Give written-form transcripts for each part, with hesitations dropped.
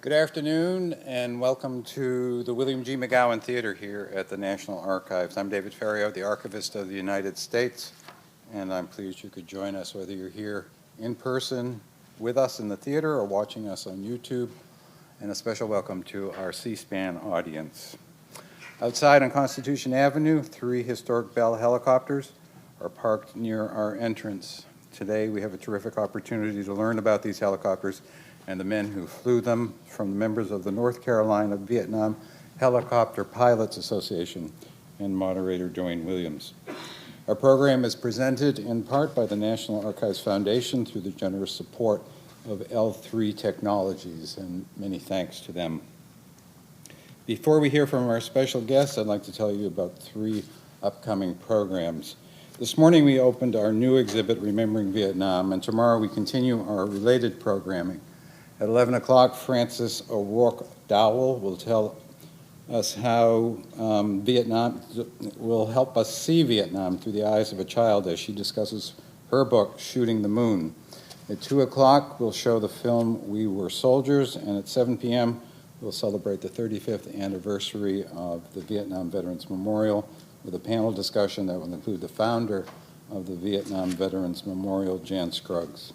Good afternoon and welcome to the William G. McGowan Theater here at the National Archives. I'm David Ferriero, the Archivist of the United States, and I'm pleased you could join us whether you're here in person with us in the theater or watching us on YouTube, and a special welcome to our C-SPAN audience. Outside on Constitution Avenue, 3 historic Bell helicopters are parked near our entrance. Today we have a terrific opportunity to learn about these helicopters and the men who flew them from the members of the North Carolina Vietnam Helicopter Pilots Association and moderator Dewayne Williams. Our program is presented in part by the National Archives Foundation through the generous support of L3 Technologies, and many thanks to them. Before we hear from our special guests, I'd like to tell you about 3 upcoming programs. This morning we opened our new exhibit, Remembering Vietnam, and tomorrow we continue our related programming. At 11 o'clock, Frances O'Rourke Dowell will tell us how Vietnam will help us see Vietnam through the eyes of a child as she discusses her book, Shooting the Moon. At 2 o'clock, we'll show the film We Were Soldiers, and at 7 p.m., we'll celebrate the 35th anniversary of the Vietnam Veterans Memorial with a panel discussion that will include the founder of the Vietnam Veterans Memorial, Jan Scruggs.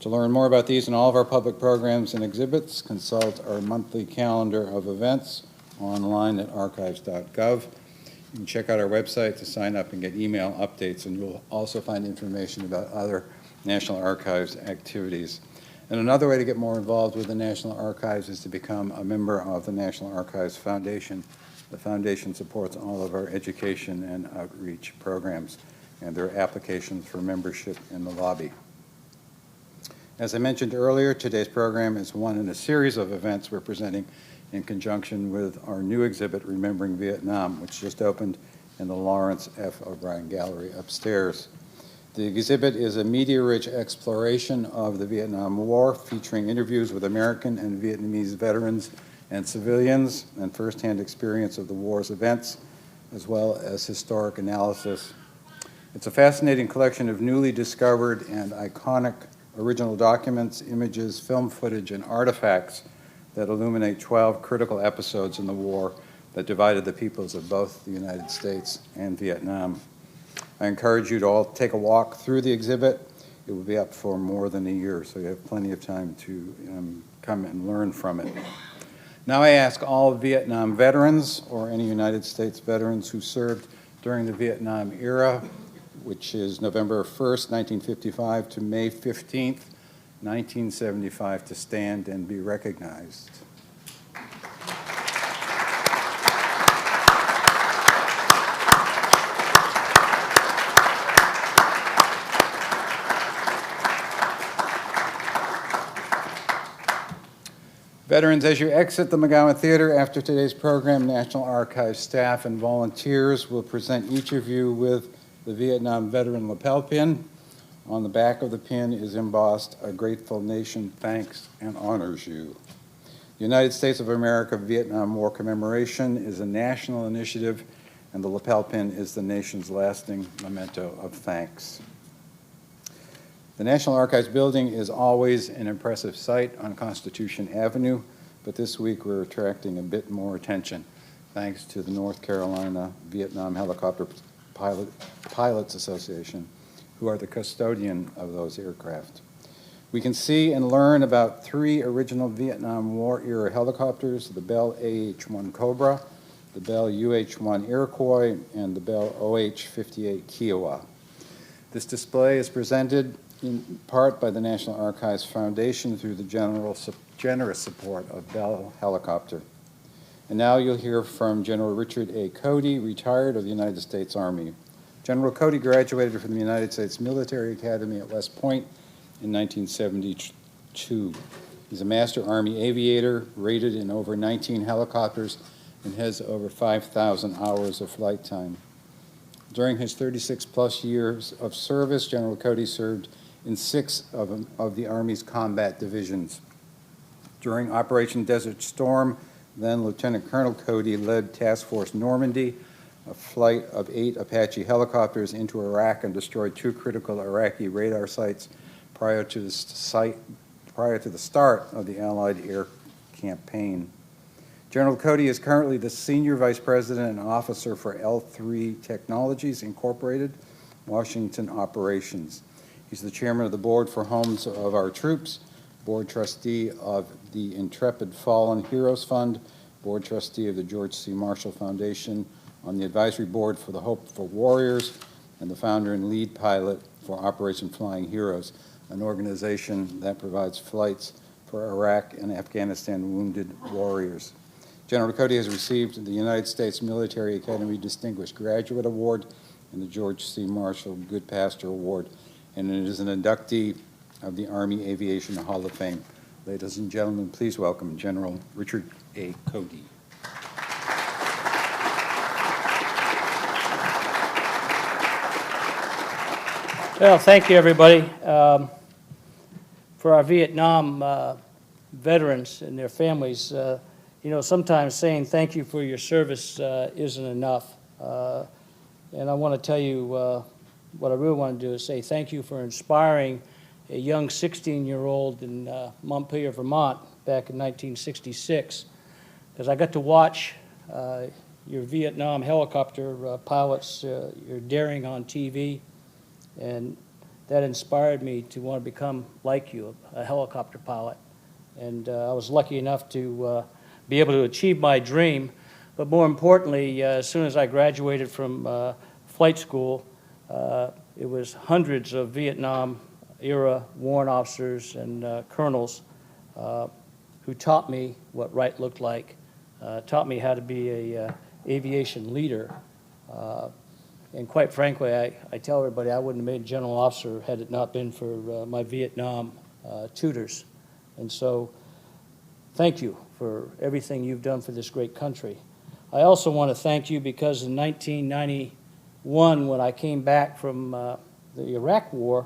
To learn more about these and all of our public programs and exhibits, consult our monthly calendar of events online at archives.gov. You can check out our website to sign up and get email updates, and you'll also find information about other National Archives activities. And another way to get more involved with the National Archives is to become a member of the National Archives Foundation. The foundation supports all of our education and outreach programs, and there are applications for membership in the lobby. As I mentioned earlier, today's program is one in a series of events we're presenting in conjunction with our new exhibit, Remembering Vietnam, which just opened in the Lawrence F. O'Brien Gallery upstairs. The exhibit is a media-rich exploration of the Vietnam War, featuring interviews with American and Vietnamese veterans and civilians, and firsthand experience of the war's events, as well as historic analysis. It's a fascinating collection of newly discovered and iconic original documents, images, film footage, and artifacts that illuminate 12 critical episodes in the war that divided the peoples of both the United States and Vietnam. I encourage you to all take a walk through the exhibit. It will be up for more than a year, so you have plenty of time to come and learn from it. Now I ask all Vietnam veterans or any United States veterans who served during the Vietnam era, which is November 1st, 1955 to May 15th, 1975, to stand and be recognized. Veterans, as you exit the McGowan Theater after today's program, National Archives staff and volunteers will present each of you with the Vietnam Veteran Lapel pin. On the back of the pin is embossed, "A grateful nation thanks and honors you." The United States of America Vietnam War Commemoration is a national initiative, and the lapel pin is the nation's lasting memento of thanks. The National Archives building is always an impressive sight on Constitution Avenue, but this week we're attracting a bit more attention thanks to the North Carolina Vietnam Helicopter Pilots Association, who are the custodian of those aircraft. We can see and learn about 3 original Vietnam War-era helicopters, the Bell AH-1 Cobra, the Bell UH-1 Iroquois, and the Bell OH-58 Kiowa. This display is presented in part by the National Archives Foundation through the generous support of Bell Helicopter. And now you'll hear from General Richard A. Cody, retired of the United States Army. General Cody graduated from the United States Military Academy at West Point in 1972. He's a Master Army aviator, rated in over 19 helicopters, and has over 5,000 hours of flight time. During his 36-plus years of service, General Cody served in 6 of the Army's combat divisions. During Operation Desert Storm, then Lieutenant Colonel Cody led Task Force Normandy, a flight of 8 Apache helicopters into Iraq and destroyed 2 critical Iraqi radar sites prior to the start of the Allied air campaign. General Cody is currently the Senior Vice President and Officer for L3 Technologies, Incorporated, Washington Operations. He's the Chairman of the Board for Homes of Our Troops, Board Trustee of the Intrepid Fallen Heroes Fund, Board Trustee of the George C. Marshall Foundation, on the Advisory Board for the Hope for Warriors, and the founder and lead pilot for Operation Flying Heroes, an organization that provides flights for Iraq and Afghanistan wounded warriors. General Cody has received the United States Military Academy Distinguished Graduate Award and the George C. Marshall Good Pastor Award, and it is an inductee of the Army Aviation Hall of Fame. Ladies and gentlemen, please welcome General Richard A. Cody. Well, thank you, everybody. For our Vietnam veterans and their families, you know, sometimes saying thank you for your service isn't enough. And I want to tell you what I really want to do is say thank you for inspiring a young 16-year-old in Montpelier, Vermont, back in 1966, because I got to watch your Vietnam helicopter pilots, your daring on TV, and that inspired me to want to become like you, a helicopter pilot. And I was lucky enough to be able to achieve my dream. But more importantly, as soon as I graduated from flight school, it was hundreds of Vietnam-era warrant officers and colonels who taught me what right looked like, taught me how to be a aviation leader. And quite frankly, I tell everybody I wouldn't have made a general officer had it not been for my Vietnam tutors. And so thank you for everything you've done for this great country. I also want to thank you because in 1991, when I came back from the Iraq War,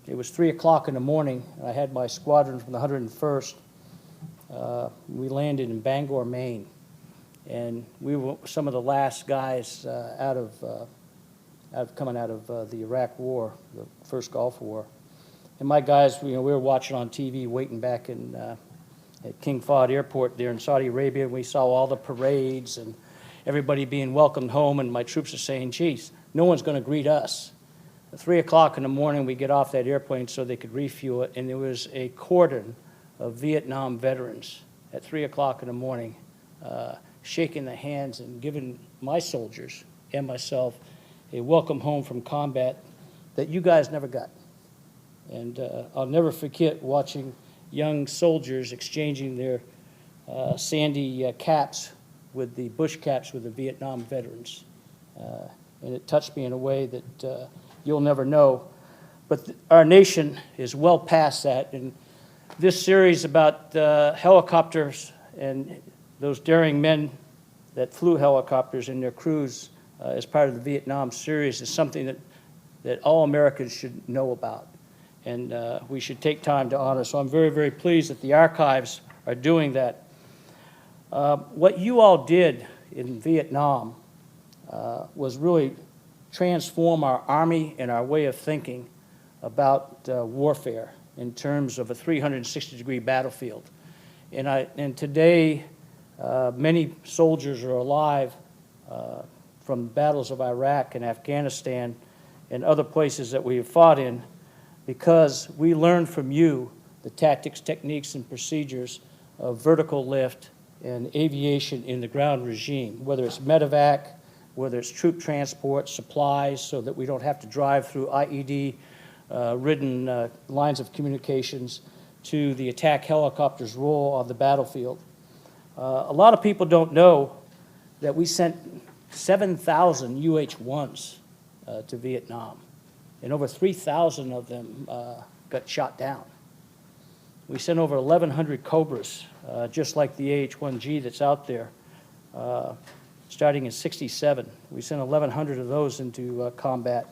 it was 3 o'clock in the morning, and I had my squadron from the 101st. We landed in Bangor, Maine. And we were some of the last guys coming out of the Iraq War, the first Gulf War. And my guys, you know, we were watching on TV, waiting back in at King Fahd Airport there in Saudi Arabia, and we saw all the parades and everybody being welcomed home. And my troops are saying, "Geez, no one's going to greet us." At 3 o'clock in the morning, we get off that airplane so they could refuel it, and there was a cordon of Vietnam veterans at 3 o'clock in the morning. Shaking the hands and giving my soldiers and myself a welcome home from combat that you guys never got. And I'll never forget watching young soldiers exchanging their sandy caps with the bush caps with the Vietnam veterans. And it touched me in a way that you'll never know. But our nation is well past that. And this series about helicopters and those daring men that flew helicopters and their crews as part of the Vietnam series is something that all Americans should know about, and we should take time to honor. So I'm very, very pleased that the archives are doing that. What you all did in Vietnam was really transform our Army and our way of thinking about warfare in terms of a 360-degree battlefield. And today, many soldiers are alive from the battles of Iraq and Afghanistan and other places that we have fought in because we learned from you the tactics, techniques, and procedures of vertical lift and aviation in the ground regime, whether it's medevac, whether it's troop transport, supplies, so that we don't have to drive through IED-ridden lines of communications, to the attack helicopters' role on the battlefield. A lot of people don't know that we sent 7,000 UH-1s to Vietnam, and over 3,000 of them got shot down. We sent over 1,100 Cobras, just like the AH-1G that's out there, starting in '67. We sent 1,100 of those into combat,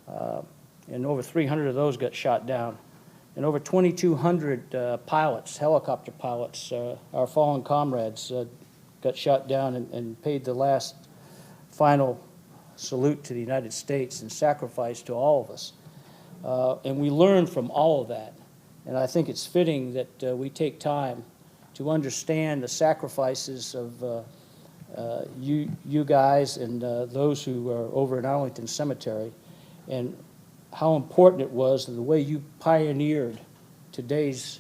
and over 300 of those got shot down. And over 2,200 pilots, helicopter pilots, our fallen comrades, got shot down and paid the last final salute to the United States and sacrifice to all of us. And we learned from all of that. And I think it's fitting that we take time to understand the sacrifices of you guys and those who are over in Arlington Cemetery, and how important it was and the way you pioneered today's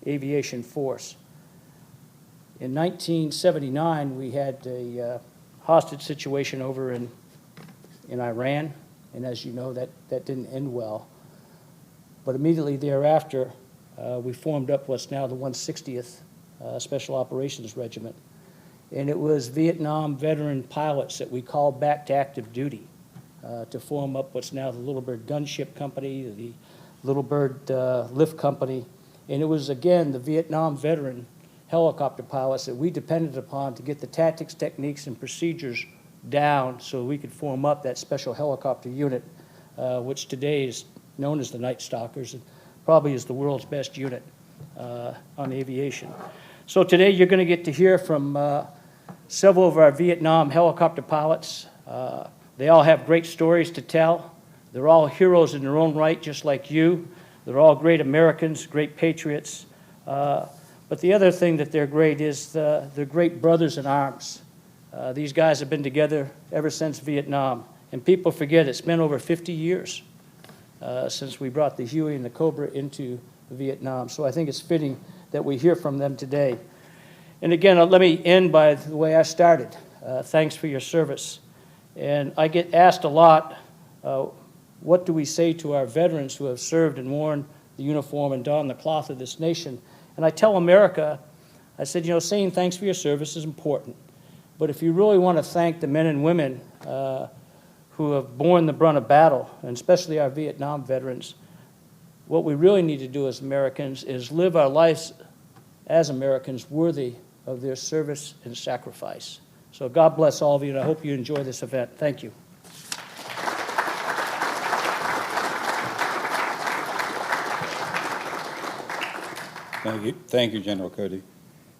aviation force. In 1979, we had a hostage situation over in Iran, and as you know, that didn't end well. But immediately thereafter, we formed up what's now the 160th Special Operations Regiment. And it was Vietnam veteran pilots that we called back to active duty to form up what's now the Little Bird Gunship Company, the Little Bird Lift Company. And it was, again, the Vietnam veteran helicopter pilots that we depended upon to get the tactics, techniques, and procedures down so we could form up that special helicopter unit, which today is known as the Night Stalkers, and probably is the world's best unit on aviation. So today you're going to get to hear from several of our Vietnam helicopter pilots. They all have great stories to tell. They're all heroes in their own right, just like you. They're all great Americans, great patriots. But the other thing that they're great is they're great brothers in arms. These guys have been together ever since Vietnam. And people forget it's been over 50 years since we brought the Huey and the Cobra into Vietnam. So I think it's fitting that we hear from them today. And again, let me end by the way I started. Thanks for your service. And I get asked a lot, what do we say to our veterans who have served and worn the uniform and donned the cloth of this nation? And I tell America, I said, saying thanks for your service is important. But if you really want to thank the men and women who have borne the brunt of battle, and especially our Vietnam veterans, what we really need to do as Americans is live our lives as Americans worthy of their service and sacrifice. So God bless all of you, and I hope you enjoy this event. Thank you. Thank you, General Cody.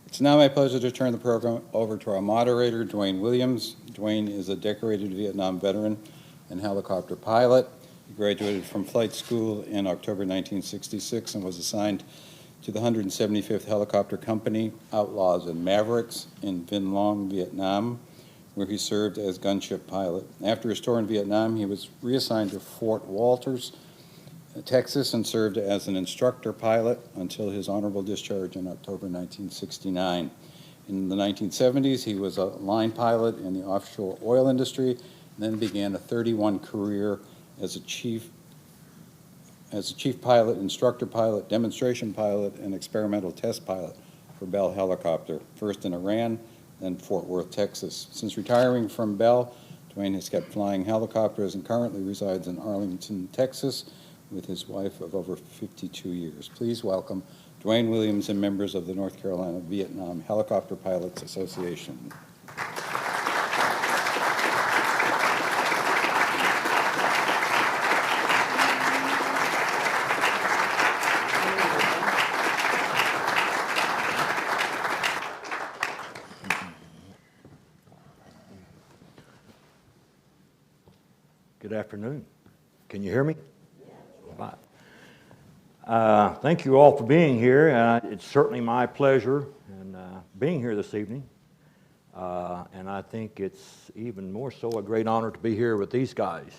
It's now my pleasure to turn the program over to our moderator, Dewayne Williams. Dewayne is a decorated Vietnam veteran and helicopter pilot. He graduated from flight school in October 1966 and was assigned to the 175th Helicopter Company, Outlaws and Mavericks in Vinh Long, Vietnam, where he served as gunship pilot. After his tour in Vietnam, he was reassigned to Fort Walters, Texas, and served as an instructor pilot until his honorable discharge in October 1969. In the 1970s, he was a line pilot in the offshore oil industry, and then began a 31 career as a chief pilot, instructor pilot, demonstration pilot, and experimental test pilot for Bell Helicopter, first in Iran, then Fort Worth, Texas. Since retiring from Bell, Dewayne has kept flying helicopters and currently resides in Arlington, Texas, with his wife of over 52 years. Please welcome Dewayne Williams and members of the North Carolina Vietnam Helicopter Pilots Association. Good afternoon. Can you hear me? Thank you all for being here. It's certainly my pleasure in being here this evening. And I think it's even more so a great honor to be here with these guys.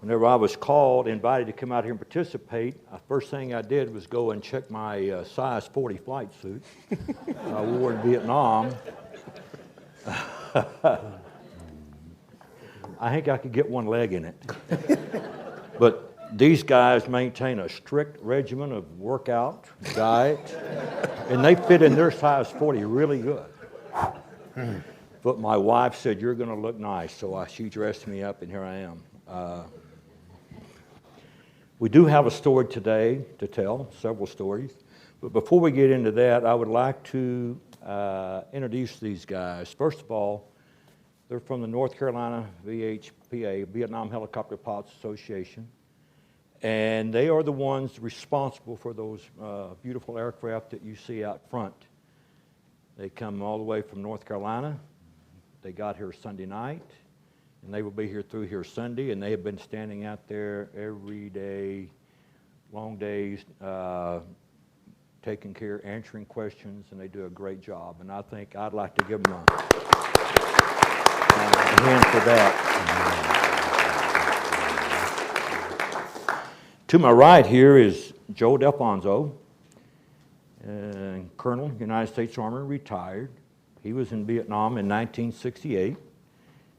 Whenever I was called, invited to come out here and participate, the first thing I did was go and check my size 40 flight suit I wore in Vietnam. I think I could get one leg in it. But these guys maintain a strict regimen of workout, diet, and they fit in their size 40 really good. But my wife said, "You're going to look nice," so she dressed me up, and here I am. We do have a story today to tell, several stories. But before we get into that, I would like to introduce these guys. First of all, they're from the North Carolina VHPA, Vietnam Helicopter Pilots Association. And they are the ones responsible for those beautiful aircraft that you see out front. They come all the way from North Carolina. They got here Sunday night, and they will be here through here Sunday, and they have been standing out there every day long days, taking care, answering questions, and they do a great job. And I think I'd like to give them a hand for that. To my right here is Joe Depp, Onso, Colonel, United States Army, retired. He was in Vietnam in 1968.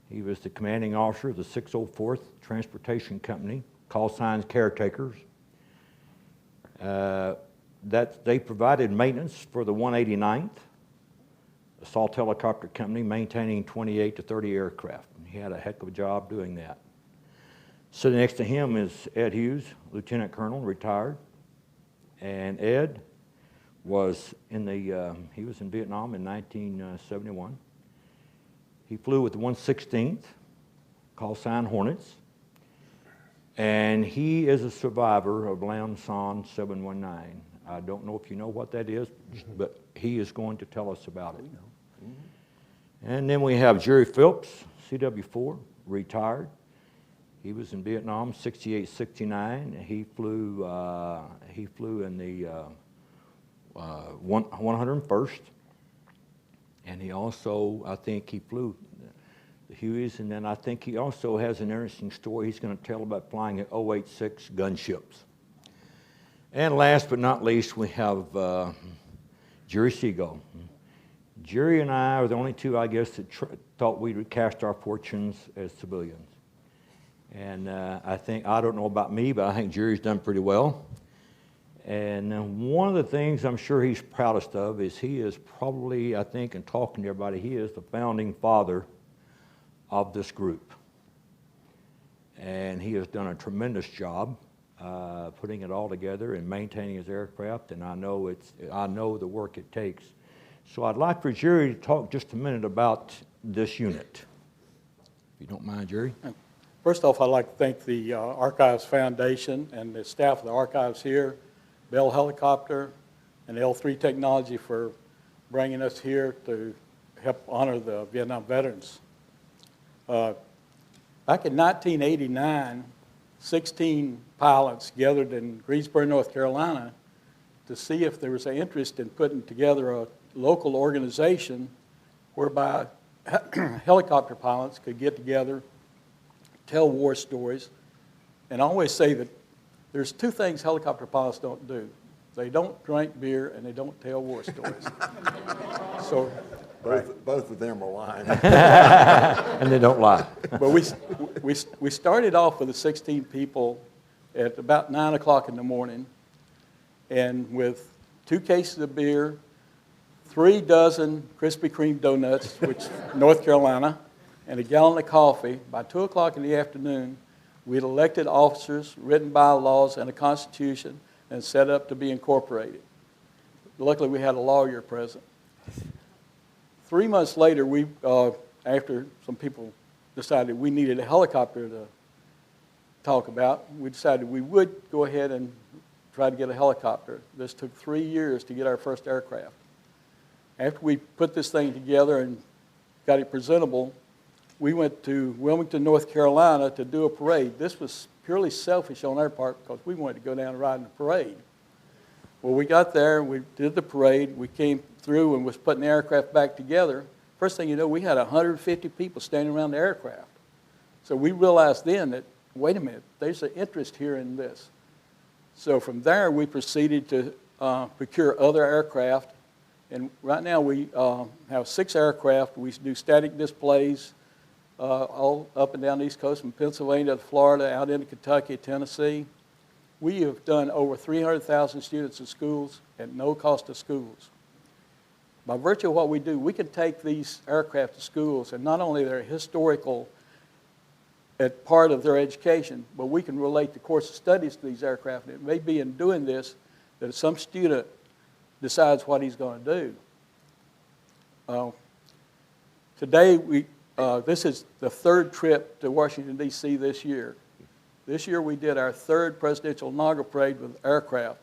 He was the commanding officer of the 604th Transportation Company, call signs Caretakers. That they provided maintenance for the 189th Assault Helicopter Company, maintaining 28 to 30 aircraft. He had a heck of a job doing that. Sitting next to him is Ed Hughes, Lieutenant Colonel, retired. And Ed was in the, he was in Vietnam in 1971. He flew with the 116th, call sign Hornets. And he is a survivor of Lam Son 719. I don't know if you know what that is, but he is going to tell us about it. And then we have Gerry Phillips Cw4, retired. He was in Vietnam, 68, 69. He flew in the 101st, and he also, I think he flew the Hueys, and then I think he also has an interesting story he's going to tell about flying at 086 gunships. And last but not least, we have Gerry Seagull. Gerry and I are the only two, I guess, that thought we would cast our fortunes as civilians. And I don't know about me, but I think Gerry's done pretty well. And one of the things I'm sure he's proudest of is he is probably, I think, in talking to everybody, he is the founding father of this group. And he has done a tremendous job putting it all together and maintaining his aircraft, and I know the work it takes. So I'd like for Gerry to talk just a minute about this unit. If you don't mind, Gerry. First off, I'd like to thank the Archives Foundation and the staff of the archives here, Bell Helicopter, and L3 Technology for bringing us here to help honor the Vietnam veterans. Back in 1989, 16 pilots gathered in Greensboro, North Carolina to see if there was an interest in putting together a local organization whereby helicopter pilots could get together, tell war stories. And I always say that there's two things helicopter pilots don't do. They don't drink beer and they don't tell war stories. So both of them are lying. And they don't lie. But we started off with the 16 people at about 9 o'clock in the morning, and with 2 cases of beer, 3 dozen Krispy Kreme donuts, which North Carolina, and a gallon of coffee. By 2 o'clock in the afternoon, we had elected officers, written bylaws, and a constitution, and set up to be incorporated. Luckily, we had a lawyer present. 3 months later, after some people decided we needed a helicopter to talk about, we decided we would go ahead and try to get a helicopter. This took 3 years to get our first aircraft. After we put this thing together and got it presentable, we went to Wilmington, North Carolina to do a parade. This was purely selfish on our part because we wanted to go down and ride in the parade. Well, we got there, we did the parade, we came through and was putting the aircraft back together. First thing you know, we had 150 people standing around the aircraft. So we realized then that, wait a minute, there's an interest here in this. So from there, we proceeded to procure other aircraft. And right now, we have 6 aircraft. We do static displays all up and down the East Coast, from Pennsylvania to Florida, out into Kentucky, Tennessee. We have done over 300,000 students in schools at no cost to schools. By virtue of what we do, we can take these aircraft to schools, and not only they're historical at part of their education, but we can relate the course of studies to these aircraft. And it may be in doing this that some student decides what he's going to do. Today, this is the 3rd trip to Washington, D.C. this year. This year we did our 3rd presidential inaugural parade with aircraft.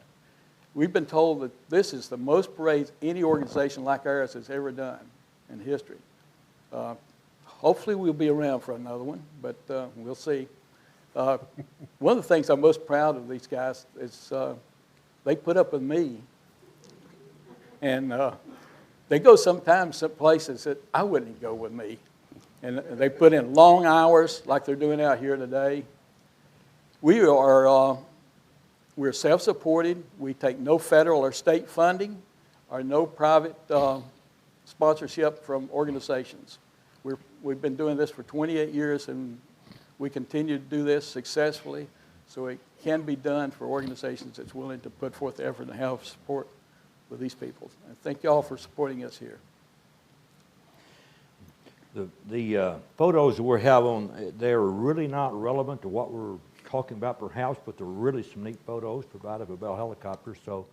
We've been told that this is the most parades any organization like ours has ever done in history. Hopefully we'll be around for another one, but we'll see. One of the things I'm most proud of these guys is they put up with me. And they go sometimes some places that I wouldn't go with me. And they put in long hours like they're doing out here today. We're self-supported. We take no federal or state funding or no private sponsorship from organizations. We've been doing this for 28 years, and we continue to do this successfully, so it can be done for organizations that's willing to put forth the effort and have support with these people. And thank you all for supporting us here. The photos that we have on, they're really not relevant to what we're talking about perhaps, but they're really some neat photos provided by Bell Helicopter. So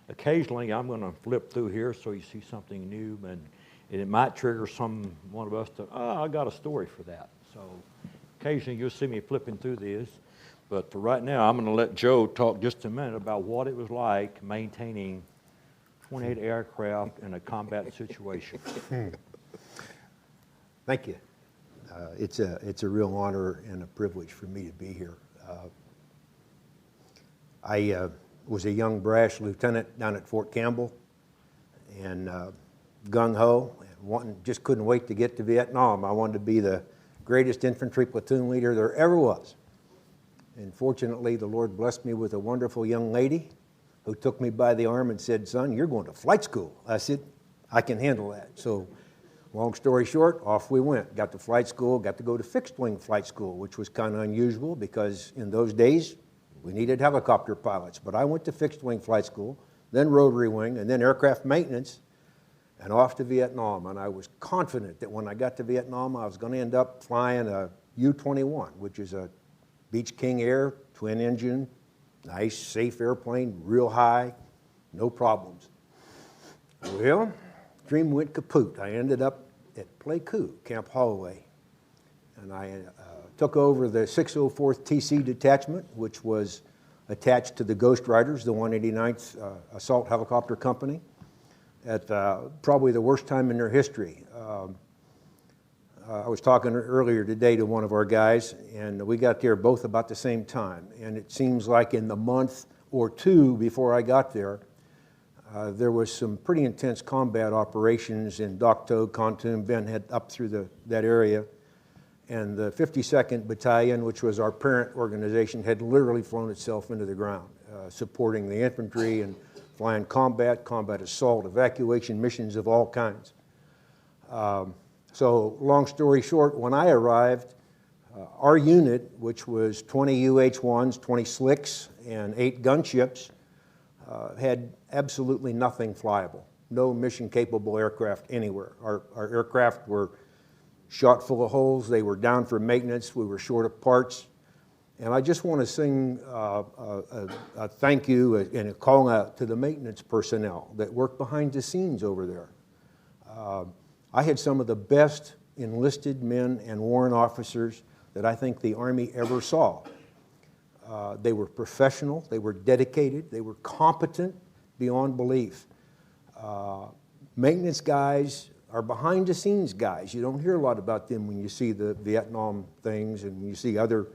occasionally I'm going to flip through here so you see something new, and it might trigger one of us to, I got a story for that. So occasionally you'll see me flipping through this. But for right now, I'm going to let Joe talk just a minute about what it was like maintaining 28 aircraft in a combat situation. Thank you. It's a real honor and a privilege for me to be here. I was a young brass lieutenant down at Fort Campbell, and gung-ho, and just couldn't wait to get to Vietnam. I wanted to be the greatest infantry platoon leader there ever was. And fortunately, the Lord blessed me with a wonderful young lady who took me by the arm and said, "Son, you're going to flight school." I said, "I can handle that." So long story short, off we went. Got to flight school, got to go to fixed-wing flight school, which was kind of unusual because in those days, we needed helicopter pilots. But I went to fixed-wing flight school, then rotary wing, and then aircraft maintenance, and off to Vietnam. And I was confident that when I got to Vietnam, I was going to end up flying a U-21, which is a Beech King Air, twin-engine, nice, safe airplane, real high, no problems. Well, dream went kaput. I ended up at Pleiku, Camp Holloway, and I took over the 604th TC detachment, which was attached to the Ghost Riders, the 189th Assault Helicopter Company, at probably the worst time in their history. I was talking earlier today to one of our guys, and we got there both about the same time. And it seems like in the month or two before I got there, there was some pretty intense combat operations in Dak To, Kon Tum, Ben Had, up through that area. And the 52nd Battalion, which was our parent organization, had literally flown itself into the ground, supporting the infantry and flying combat assault, evacuation missions of all kinds. So long story short, when I arrived, our unit, which was 20 UH-1s, 20 slicks, and 8 gunships, had absolutely nothing flyable, no mission-capable aircraft anywhere. Our aircraft were shot full of holes. They were down for maintenance. We were short of parts. And I just want to sing a thank you and a call out to the maintenance personnel that work behind the scenes over there. I had some of the best enlisted men and warrant officers that I think the Army ever saw. They were professional, they were dedicated, they were competent beyond belief. Maintenance guys are behind the scenes guys. You don't hear a lot about them when you see the Vietnam things and you see other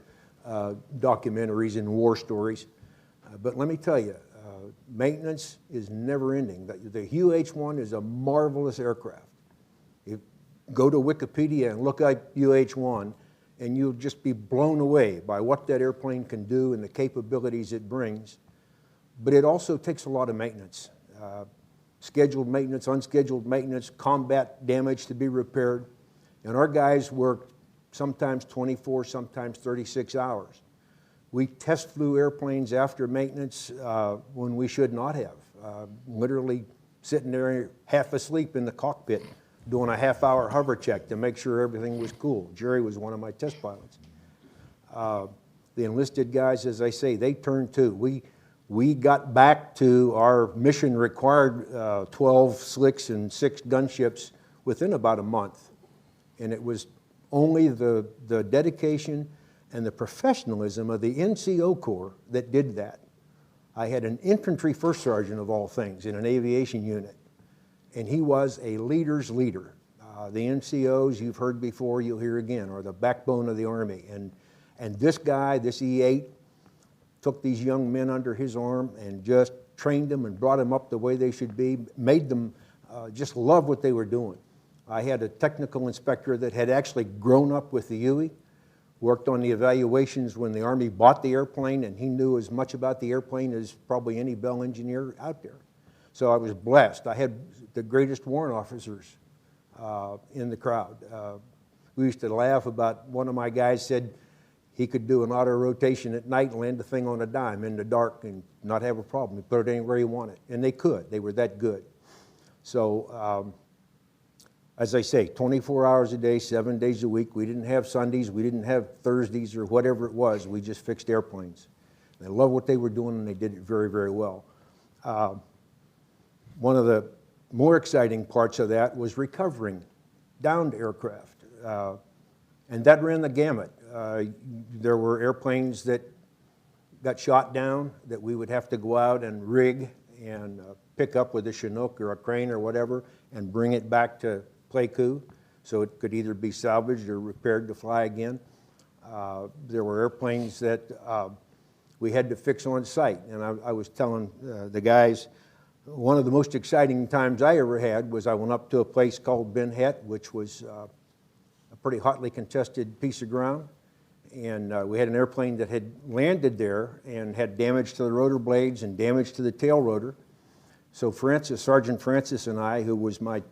documentaries and war stories. But let me tell you, maintenance is never ending. The UH-1 is a marvelous aircraft. Go to Wikipedia and look up UH-1, and you'll just be blown away by what that airplane can do and the capabilities it brings. But it also takes a lot of maintenance. Scheduled maintenance, unscheduled maintenance, combat damage to be repaired. And our guys worked sometimes 24, sometimes 36 hours. We test flew airplanes after maintenance when we should not have. Literally sitting there half asleep in the cockpit doing a half-hour hover check to make sure everything was cool. Gerry was one of my test pilots. The enlisted guys, as I say, they turned too. We got back to our mission required 12 slicks and 6 gunships within about a month. And it was only the dedication and the professionalism of the NCO Corps that did that. I had an infantry first sergeant of all things in an aviation unit, and he was a leader's leader. The NCOs, you've heard before, you'll hear again, are the backbone of the Army. And this guy, this E8, took these young men under his arm and just trained them and brought them up the way they should be, made them just love what they were doing. I had a technical inspector that had actually grown up with the Huey, worked on the evaluations when the Army bought the airplane, and he knew as much about the airplane as probably any Bell engineer out there. So I was blessed. I had the greatest warrant officers in the crowd. We used to laugh about, one of my guys said he could do an auto rotation at night and land the thing on a dime in the dark and not have a problem. He put it anywhere he wanted, and they could. They were that good. So as I say, 24 hours a day, 7 days a week. We didn't have Sundays. We didn't have Thursdays or whatever it was. We just fixed airplanes. They loved what they were doing, and they did it very, very well. One of the more exciting parts of that was recovering downed aircraft. And that ran the gamut. There were airplanes that got shot down that we would have to go out and rig and pick up with a Chinook or a crane or whatever and bring it back to Pleiku so it could either be salvaged or repaired to fly again. There were airplanes that we had to fix on site. And I was telling the guys, one of the most exciting times I ever had was I went up to a place called Ben Het, which was a pretty hotly contested piece of ground. And we had an airplane that had landed there and had damage to the rotor blades and damage to the tail rotor. So Sergeant Francis and I, who was my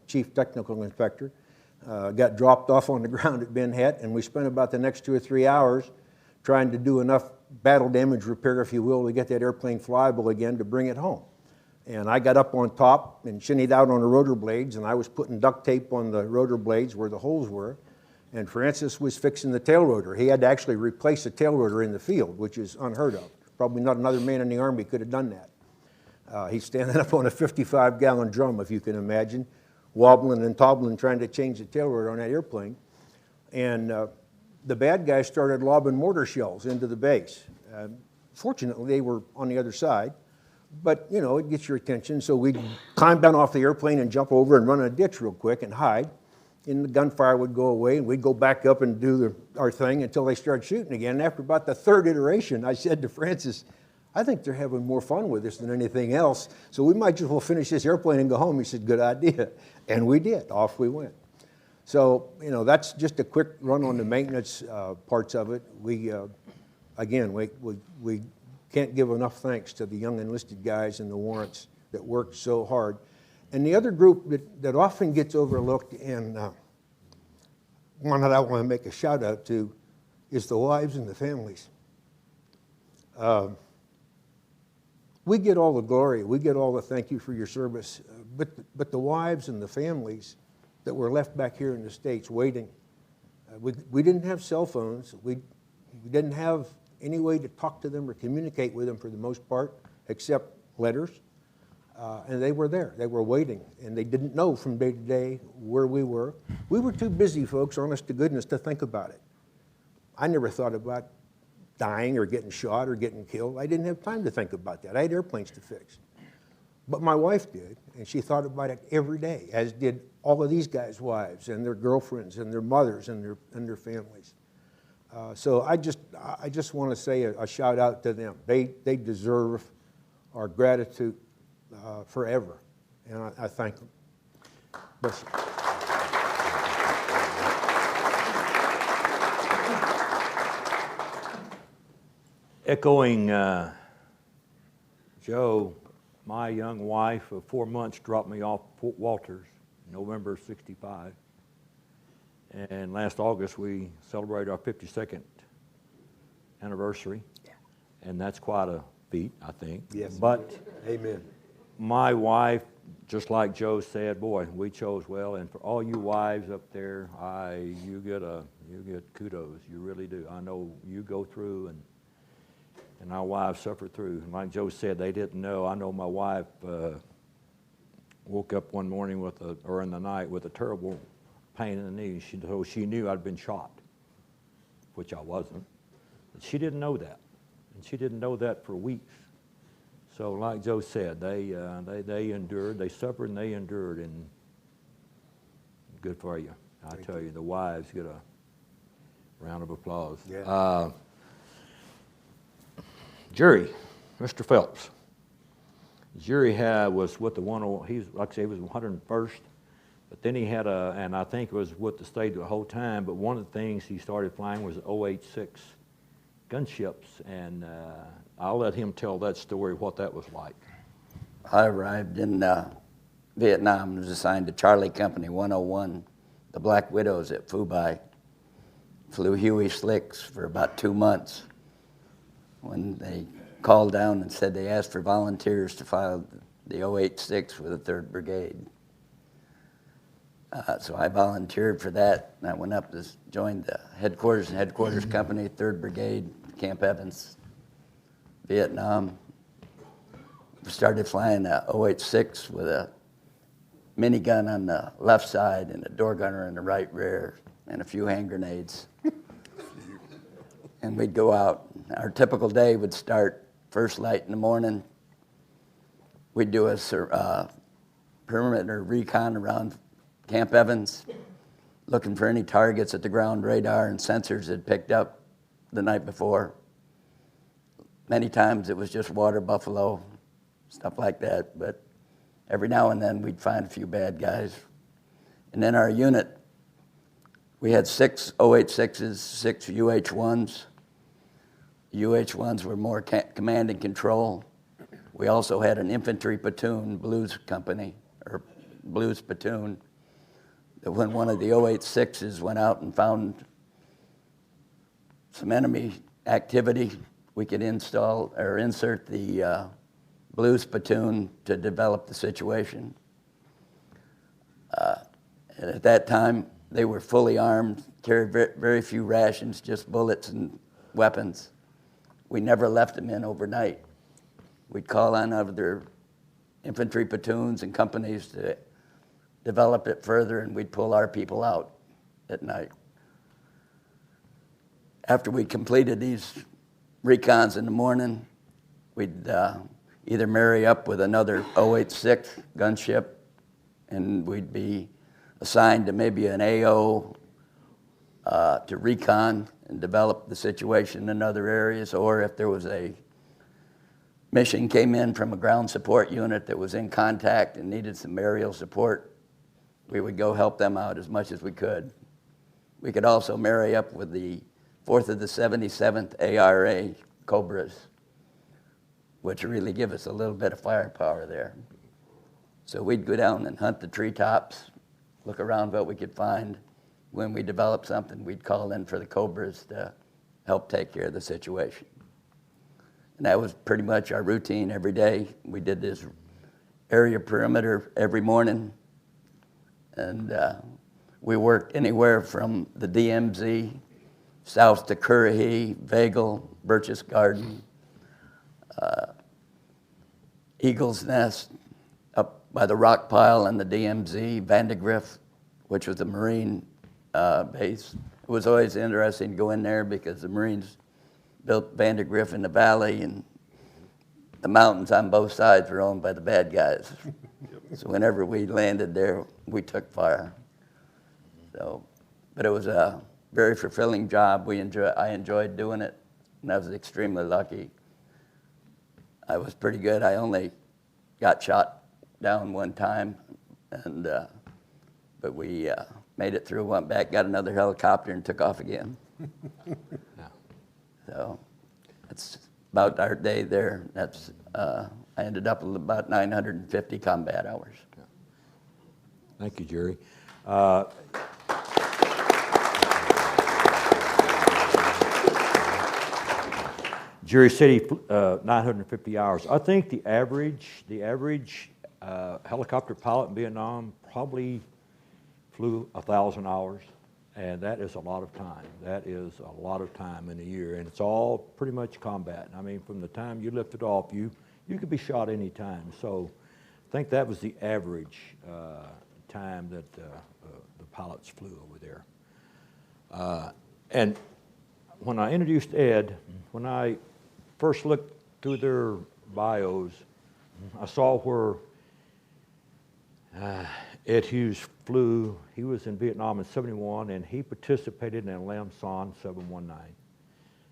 chief technical inspector, got dropped off on the ground at Ben Het, and we spent about the next 2 or 3 hours trying to do enough battle damage repair, if you will, to get that airplane flyable again to bring it home. And I got up on top and shinnied out on the rotor blades, and I was putting duct tape on the rotor blades where the holes were, and Francis was fixing the tail rotor. He had to actually replace the tail rotor in the field, which is unheard of. Probably not another man in the Army could have done that. He's standing up on a 55-gallon drum, if you can imagine, wobbling and tobbling, trying to change the tail rotor on that airplane. And the bad guys started lobbing mortar shells into the base. Fortunately, they were on the other side, but, you know, it gets your attention. So we'd climb down off the airplane and jump over and run in a ditch real quick and hide. And the gunfire would go away, and we'd go back up and do our thing until they started shooting again. And after about the third iteration, I said to Francis, I think they're having more fun with this than anything else, so we might just well finish this airplane and go home. He said, good idea. And we did. Off we went. So, you know, that's just a quick run on the maintenance parts of it. We, again, we can't give enough thanks to the young enlisted guys and the warrants that worked so hard. And the other group that often gets overlooked, and one that I want to make a shout out to, is the wives and the families. We get all the glory, we get all the thank you for your service, but the wives and the families that were left back here in the States waiting, we didn't have cell phones, we didn't have any way to talk to them or communicate with them for the most part, except letters, and they were there, they were waiting, and they didn't know from day to day where we were. We were too busy, folks, honest to goodness, to think about it. I never thought about dying or getting shot or getting killed. I didn't have time to think about that. I had airplanes to fix. But my wife did, and she thought about it every day, as did all of these guys' wives and their girlfriends and their mothers and their families. So I just want to say a shout out to them. They deserve our gratitude forever, and I thank them. Bless you. Echoing Joe, my young wife of 4 months dropped me off Fort Walters, November '65. And last August, we celebrated our 52nd anniversary. Yeah. And that's quite a feat, I think. Yes. But Amen. My wife, just like Joe said, boy, we chose well. And for all you wives up there, you get kudos. You really do. I know you go through, and our wives suffer through. And like Joe said, they didn't know. I know my wife woke up one morning or in the night with a terrible pain in the knee. She knew I'd been shot, which I wasn't. But she didn't know that, and she didn't know that for weeks. So like Joe said, they endured, they suffered, and they endured, and good for you. I tell you, the wives get Round of applause. Yeah. Gerry, Mr. Phelps. Gerry was with the like I say, he was 101st, but then he had and I think was with the state the whole time, but one of the things he started flying was 086 gunships, and I'll let him tell that story, what that was like. I arrived in Vietnam and was assigned to Charlie Company 101, the Black Widows at Phu Bai. Flew Huey Slicks for about 2 months when they called down and said they asked for volunteers to file the 086 with the 3rd Brigade. So I volunteered for that, and I went up to join the headquarters company, 3rd Brigade, Camp Evans, Vietnam. Started flying a 086 with a minigun on the left side and a door gunner in the right rear and a few hand grenades. And we'd go out. Our typical day would start first light in the morning. We'd do a perimeter recon around Camp Evans, looking for any targets that the ground radar and sensors had picked up the night before. Many times it was just water buffalo, stuff like that, but every now and then we'd find a few bad guys. And then our unit, we had 6 086s, 6 UH-1s. UH-1s were more command and control. We also had an infantry platoon, blues company, or blues platoon, that when one of the 086s went out and found some enemy activity, we could install or insert the blues platoon to develop the situation. And at that time, they were fully armed, carried very few rations, just bullets and weapons. We never left them in overnight. We'd call on other infantry platoons and companies to develop it further, and we'd pull our people out at night. After we completed these recons in the morning, we'd either marry up with another 086 gunship, and we'd be assigned to maybe an AO to recon and develop the situation in other areas, or if there was a mission came in from a ground support unit that was in contact and needed some aerial support, we would go help them out as much as we could. We could also marry up with the 4th of the 77th ARA Cobras, which really give us a little bit of firepower there. So we'd go down and hunt the treetops, look around what we could find. When we developed something, we'd call in for the Cobras to help take care of the situation. And that was pretty much our routine every day. We did this area perimeter every morning, and we worked anywhere from the DMZ, south to Currahee, Vagel, Birch's Garden, Eagle's Nest, up by the rock pile and the DMZ, Vandegrift, which was a Marine base. It was always interesting to go in there because the Marines built Vandegrift in the valley, and the mountains on both sides were owned by the bad guys. So whenever we landed there, we took fire. So, but it was a very fulfilling job. I enjoyed doing it, and I was extremely lucky. I was pretty good. I only got shot down one time, and but we made it through, went back, got another helicopter, and took off again. So that's about our day there. That's I ended up with about 950 combat hours. Thank you, Gerry. Gerry said he 950 hours. I think the average helicopter pilot in Vietnam probably flew 1,000 hours, and that is a lot of time. That is a lot of time in a year, and it's all pretty much combat. I mean, from the time you lift it off, you could be shot any time. So I think that was the average time that the pilots flew over there. And when I introduced Ed, when I first looked through their bios, I saw where Ed Hughes he was in Vietnam in 71, and he participated in Lam Son 719.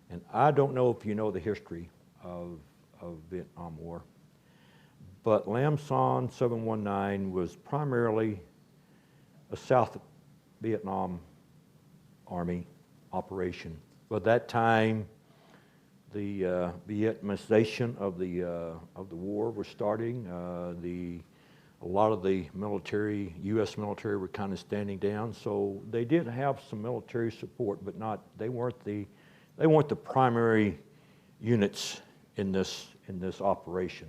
And I don't know if you know the history of Vietnam War, but Lam Son 719 was primarily a South Vietnam Army operation. By that time, the Vietnamization of the war was starting. A lot of the military, U.S. military, were kind of standing down. So they did have some military support, but they weren't the primary units in this operation.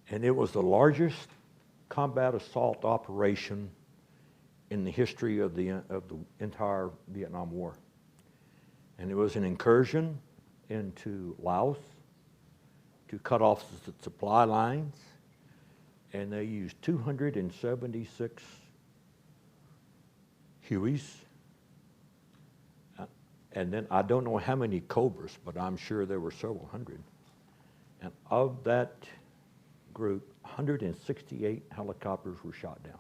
And it was the largest combat assault operation in the history of the entire Vietnam War. And it was an incursion into Laos to cut off the supply lines, and they used 276 Hueys, and then I don't know how many Cobras, but I'm sure there were several hundred. And of that group, 168 helicopters were shot down.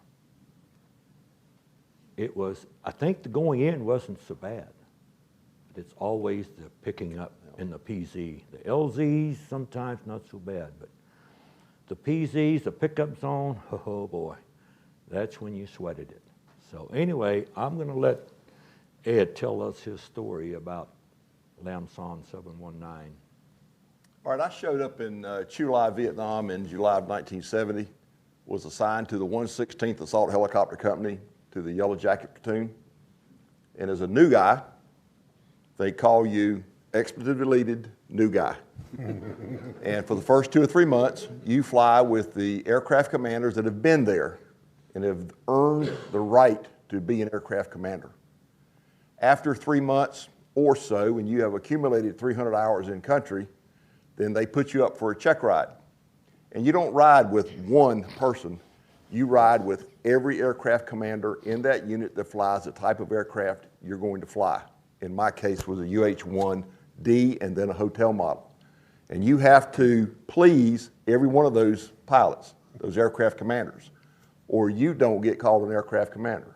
It was, I think the going in wasn't so bad, but it's always the picking up in the PZ. The LZs, sometimes not so bad, but the PZs, the pickup zone, oh boy, that's when you sweated it. So anyway, I'm going to let Ed tell us his story about Lam Son 719. All right, I showed up in Chu Lai, Vietnam in July of 1970, was assigned to the 116th Assault Helicopter Company, to the Yellow Jacket Platoon. And as a new guy, they call you expletive deleted new guy. And for the first 2 or 3 months, you fly with the aircraft commanders that have been there and have earned the right to be an aircraft commander. After 3 months or so, when you have accumulated 300 hours in country, then they put you up for a check ride. And you don't ride with one person, you ride with every aircraft commander in that unit that flies the type of aircraft you're going to fly. In my case, was a UH-1D and then a hotel model. And you have to please every one of those pilots, those aircraft commanders, or you don't get called an aircraft commander.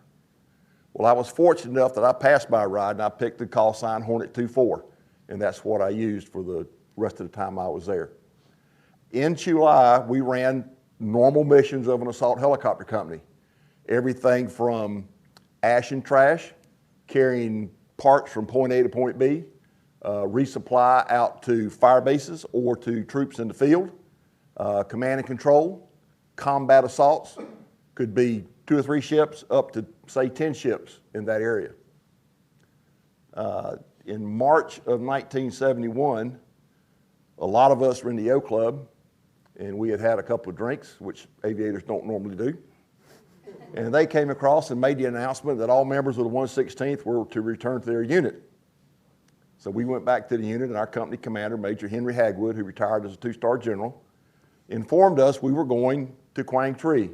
Well, I was fortunate enough that I passed my ride and I picked the call sign Hornet 24, and that's what I used for the rest of the time I was there. In Chu Lai, we ran normal missions of an assault helicopter company. Everything from ash and trash, carrying parts from point A to point B, resupply out to fire bases or to troops in the field, command and control, combat assaults, could be 2 or 3 ships up to, say, 10 ships in that area. In March of 1971, a lot of us were in the O Club, and we had had a couple of drinks, which aviators don't normally do. And they came across and made the announcement that all members of the 116th were to return to their unit. So we went back to the unit, and our company commander, Major Henry Hagwood, who retired as a 2-star general, informed us we were going to Quang Tri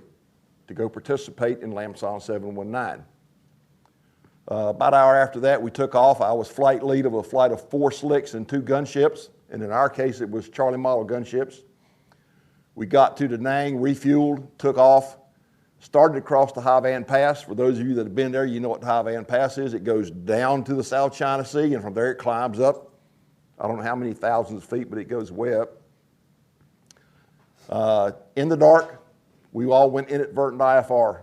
to go participate in Lam Son 719. About an hour after that, we took off. I was flight lead of a flight of 4 slicks and 2 gunships, and in our case, it was Charlie model gunships. We got to Da Nang, refueled, took off, started across the Hai Van Pass. For those of you that have been there, you know what the Hai Van Pass is. It goes down to the South China Sea, and from there it climbs up. I don't know how many thousands of feet, but it goes way up. In the dark, we all went inadvertent IFR.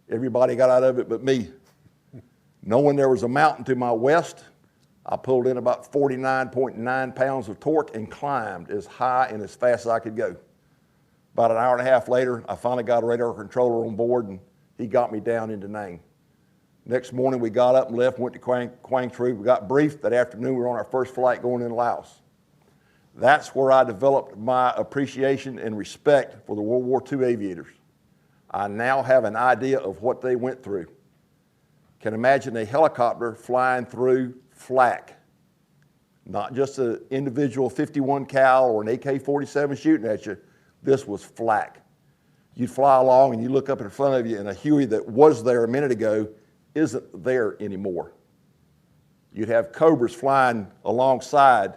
Everybody got out of it but me. Knowing there was a mountain to my west, I pulled in about 49.9 pounds of torque and climbed as high and as fast as I could go. About an hour and a half later, I finally got a radar controller on board, and he got me down in Da Nang. Next morning, we got up and left, went to Quang Tri. We got briefed. That afternoon, we were on our first flight going into Laos. That's where I developed my appreciation and respect for the World War II aviators. I now have an idea of what they went through. Can imagine a helicopter flying through flak, not just an individual 51 cal or an AK-47 shooting at you. This was flak. You'd fly along and you look up in front of you, and a Huey that was there a minute ago isn't there anymore. You'd have Cobras flying alongside,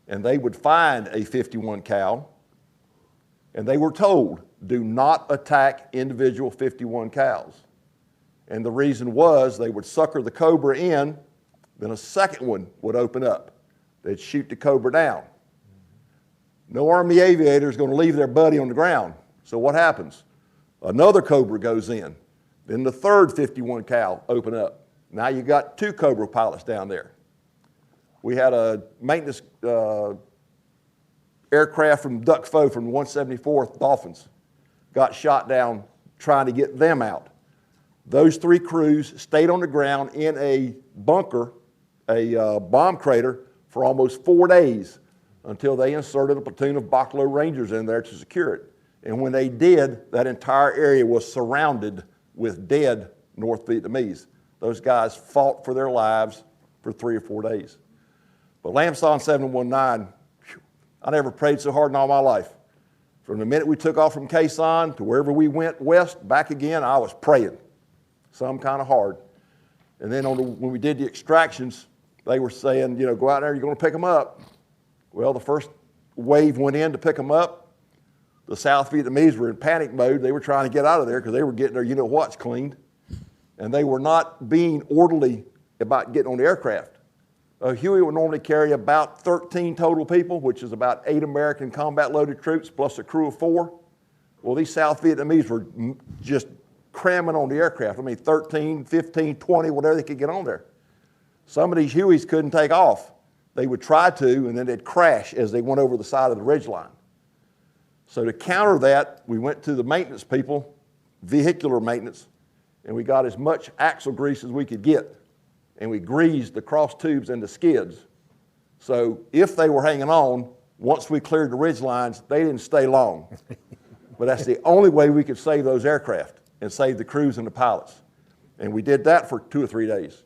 and they would find a 51 cal, and they were told, do not attack individual 51 cows. And the reason was they would sucker the cobra in, then a second one would open up. They'd shoot the cobra down. No Army aviator is going to leave their buddy on the ground. So what happens? Another cobra goes in. Then the third 51 cow open up. Now you got 2 cobra pilots down there. We had a maintenance aircraft from Duck Foe from 174th Dolphins. Got shot down trying to get them out. Those 3 crews stayed on the ground in a bunker, a bomb crater, for almost 4 days until they inserted a platoon of Buffalo Rangers in there to secure it. And when they did, that entire area was surrounded with dead North Vietnamese. Those guys fought for their lives for 3 or 4 days. But Lamson 719, I never prayed so hard in all my life. From the minute we took off from Quezon to wherever we went west, back again, I was praying, some kind of hard. And then when we did the extractions, they were saying, go out there, you're going to pick them up. Well, the first wave went in to pick them up. The South Vietnamese were in panic mode. They were trying to get out of there because they were getting their you-know-whats cleaned. And they were not being orderly about getting on the aircraft. A Huey would normally carry about 13 total people, which is about 8 American combat-loaded troops plus a crew of 4. Well, these South Vietnamese were just cramming on the aircraft. 13, 15, 20, whatever they could get on there. Some of these Hueys couldn't take off. They would try to, and then they'd crash as they went over the side of the ridgeline. So to counter that, we went to the maintenance people, vehicular maintenance, and we got as much axle grease as we could get. And we greased the cross tubes and the skids. So if they were hanging on, once we cleared the ridge lines, they didn't stay long. But that's the only way we could save those aircraft and save the crews and the pilots. And we did that for 2 or 3 days.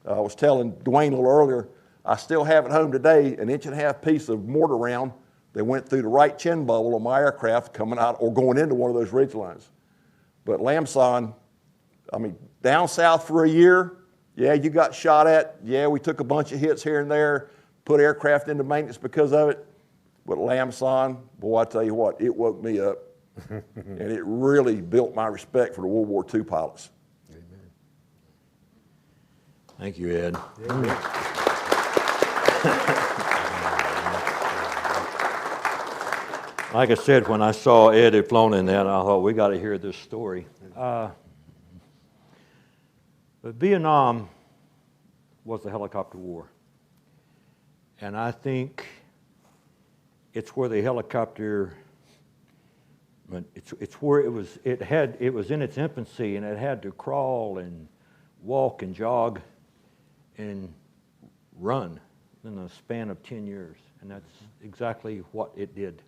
I was telling Dewayne a little earlier, I still have at home today an 1.5-inch piece of mortar round that went through the right chin bubble of my aircraft coming out or going into one of those ridge lines. But Lamson, down south for a year, yeah, you got shot at. Yeah, we took a bunch of hits here and there, put aircraft into maintenance because of it. But Lamson, boy, I tell you what, it woke me up. And it really built my respect for the World War II pilots. Amen. Thank you, Ed. Like I said, when I saw Ed had flown in that, I thought, we got to hear this story. But Vietnam was a helicopter war. And I think it's where the helicopter, it's where it was in its infancy, and it had to crawl and walk and jog and run in a span of 10 years. And that's exactly what it did.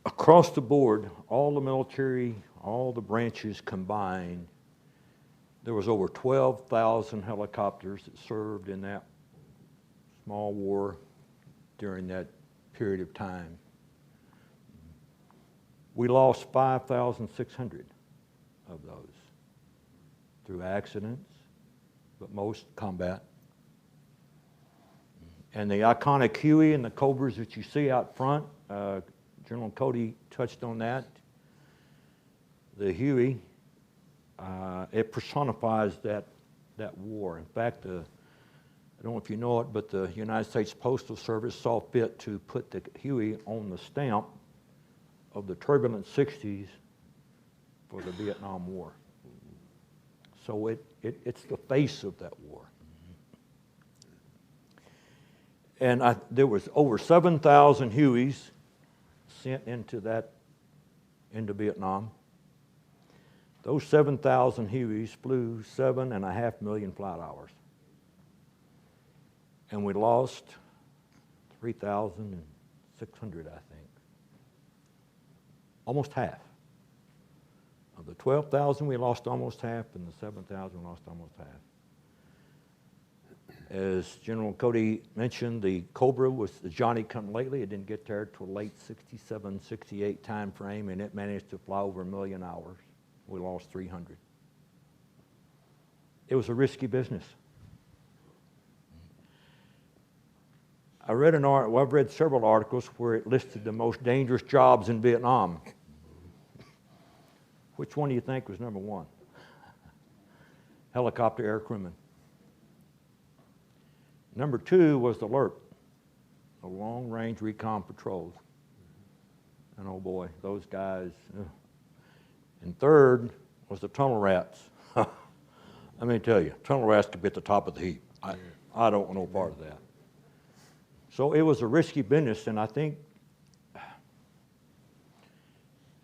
Across the board, all the military, all the branches combined, there was over 12,000 helicopters that served in that small war during that period of time. We lost 5,600 of those through accidents, but most combat. And the iconic Huey and the Cobras that you see out front, General Cody touched on that. The Huey, it personifies that war. In fact, I don't know if you know it, but the United States Postal Service saw fit to put the Huey on the stamp of the turbulent 60s for the Vietnam War. So it's the face of that war. And there was over 7,000 Hueys sent into Vietnam. Those 7,000 Hueys flew 7.5 million flight hours. And we lost 3,600, I think. Almost half. Of the 12,000, we lost almost half, and the 7,000, we lost almost half. As General Cody mentioned, the Cobra was the Johnny-come-lately. It didn't get there till late 67, 68 time frame, and it managed to fly over 1 million hours. We lost 300. It was a risky business. I read I've read several articles where it listed the most dangerous jobs in Vietnam. Which one do you think was number one? Helicopter air crewman. Number two was the LRP, the Long Range Recon Patrols. And oh boy, those guys. And third was the tunnel rats. Let me tell you, tunnel rats could be at the top of the heap. I don't want no part of that. So it was a risky business, and I think,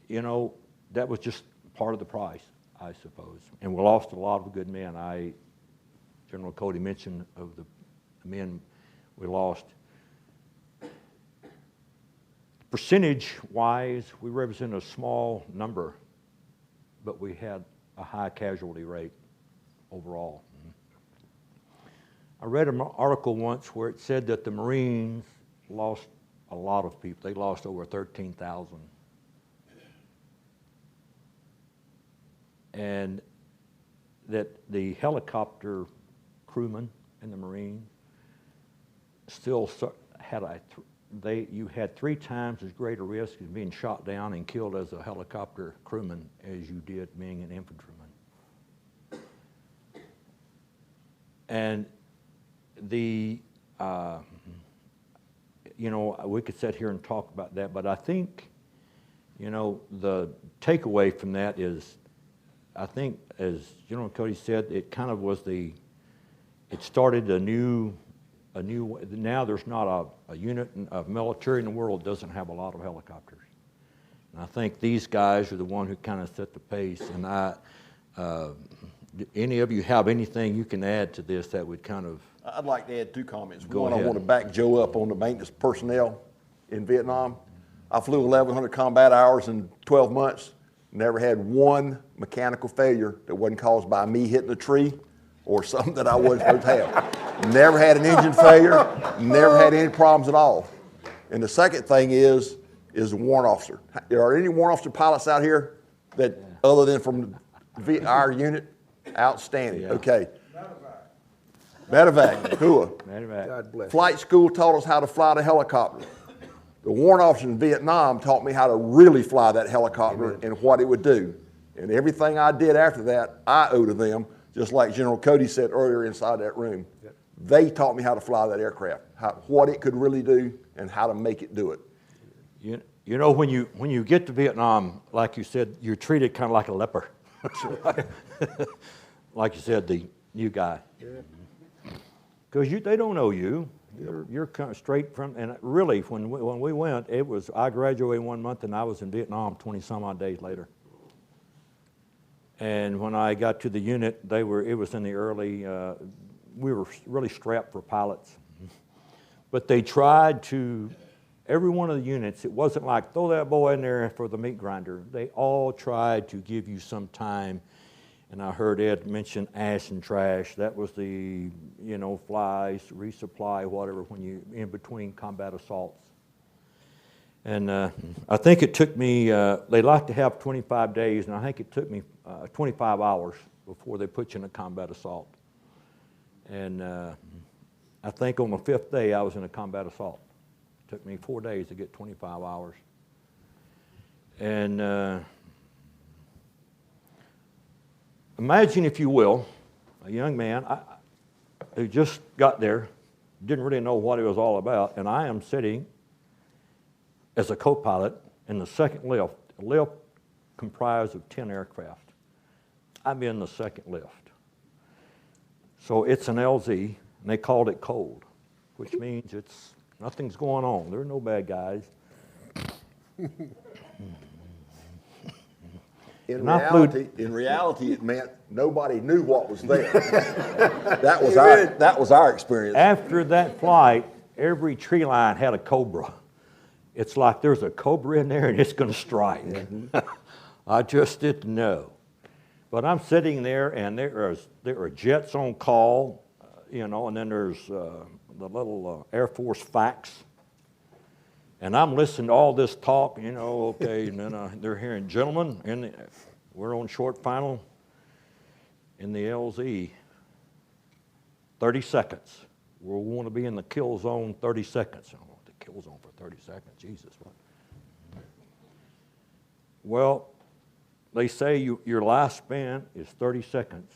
you know, that was just part of the price, I suppose. And we lost a lot of good men. General Cody mentioned of the men we lost. Percentage-wise, we represent a small number, but we had a high casualty rate overall. I read an article once where it said that the Marines lost a lot of people. They lost over 13,000. And that the helicopter crewmen in the Marines still had you had 3 times as great a risk of being shot down and killed as a helicopter crewman as you did being an infantryman. And you know, we could sit here and talk about that, but I think, you know, the takeaway from that is, I think, as General Cody said, it kind of was it started a new now there's not a unit of military in the world that doesn't have a lot of helicopters. And I think these guys are the one who kind of set the pace. And any of you have anything you can add to this that would kind of... I'd like to add 2 comments. Go One, ahead. I want to back Joe up on the maintenance personnel in Vietnam. I flew 1,100 combat hours in 12 months. Never had one mechanical failure that wasn't caused by me hitting a tree or something that I wasn't supposed to have. Never had an engine failure. Never had any problems at all. And the second thing is a warrant officer. Are there any warrant officer pilots out here that, other than from our unit? Outstanding. Yeah. Okay. Medevac. Hua. God bless. Flight school taught us how to fly the helicopter. The warrant officer in Vietnam taught me how to really fly that helicopter and what it would do. And everything I did after that, I owe to them, just like General Cody said earlier inside that room. Yep. They taught me how to fly that aircraft, what it could really do and how to make it do it. You know, when you get to Vietnam, like you said, you're treated kind of like a leper. Like you said, the new guy. Because they don't know you. You're kind of straight from, and really, when we went, I graduated 1 month and I was in Vietnam 20-some-odd days later. And when I got to the unit, it was in the early, we were really strapped for pilots. But they tried to, every one of the units, it wasn't like, throw that boy in there for the meat grinder. They all tried to give you some time. And I heard Ed mention ash and trash. That was the, you know, flies, resupply, whatever, when you in between combat assaults. And I think it took me, they like to have 25 days, and I think it took me 25 hours before they put you in a combat assault. And I think on the 5th day I was in a combat assault. It took me 4 days to get 25 hours. And imagine, if you will, a young man who just got there, didn't really know what it was all about, and I am sitting as a co-pilot in the second lift, a lift comprised of 10 aircraft. I'm in the second lift. So it's an LZ, and they called it cold, which means nothing's going on. There are no bad guys. In reality, it meant nobody knew what was there. That was our experience. After that flight, every tree line had a cobra. It's like there's a cobra in there and it's going to strike. Mm-hmm. I just didn't know. But I'm sitting there, and there are jets on call, you know, and then there's the little Air Force fax. And I'm listening to all this talk, you know, okay, and then they're hearing, gentlemen, we're on short final in the LZ, 30 seconds. we want to be in the kill zone 30 seconds. I don't want the kill zone for 30 seconds. Jesus, what? Well, they say your lifespan is 30 seconds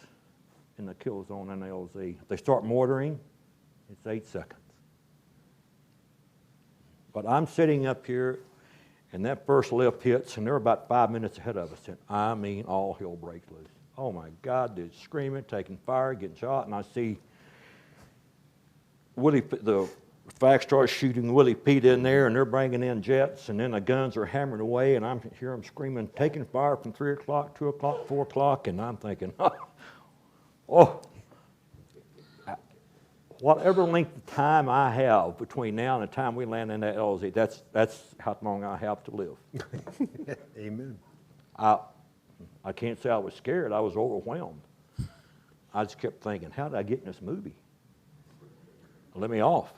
in the kill zone in LZ. If they start mortaring, it's 8 seconds. But I'm sitting up here, and that first lift hits, and they're about 5 minutes ahead of us, and I mean, all hell breaks loose. Oh my God, they're screaming, taking fire, getting shot, and I see the fact starts shooting Willie Pete in there, and they're bringing in jets, and then the guns are hammering away, and I'm hear them screaming, taking fire from 3 o'clock, 2 o'clock, 4 o'clock, and I'm thinking, oh, whatever length of time I have between now and the time we land in that LZ, that's how long I have to live. Amen. I can't say I was scared. I was overwhelmed. I just kept thinking, how did I get in this movie? Let me off.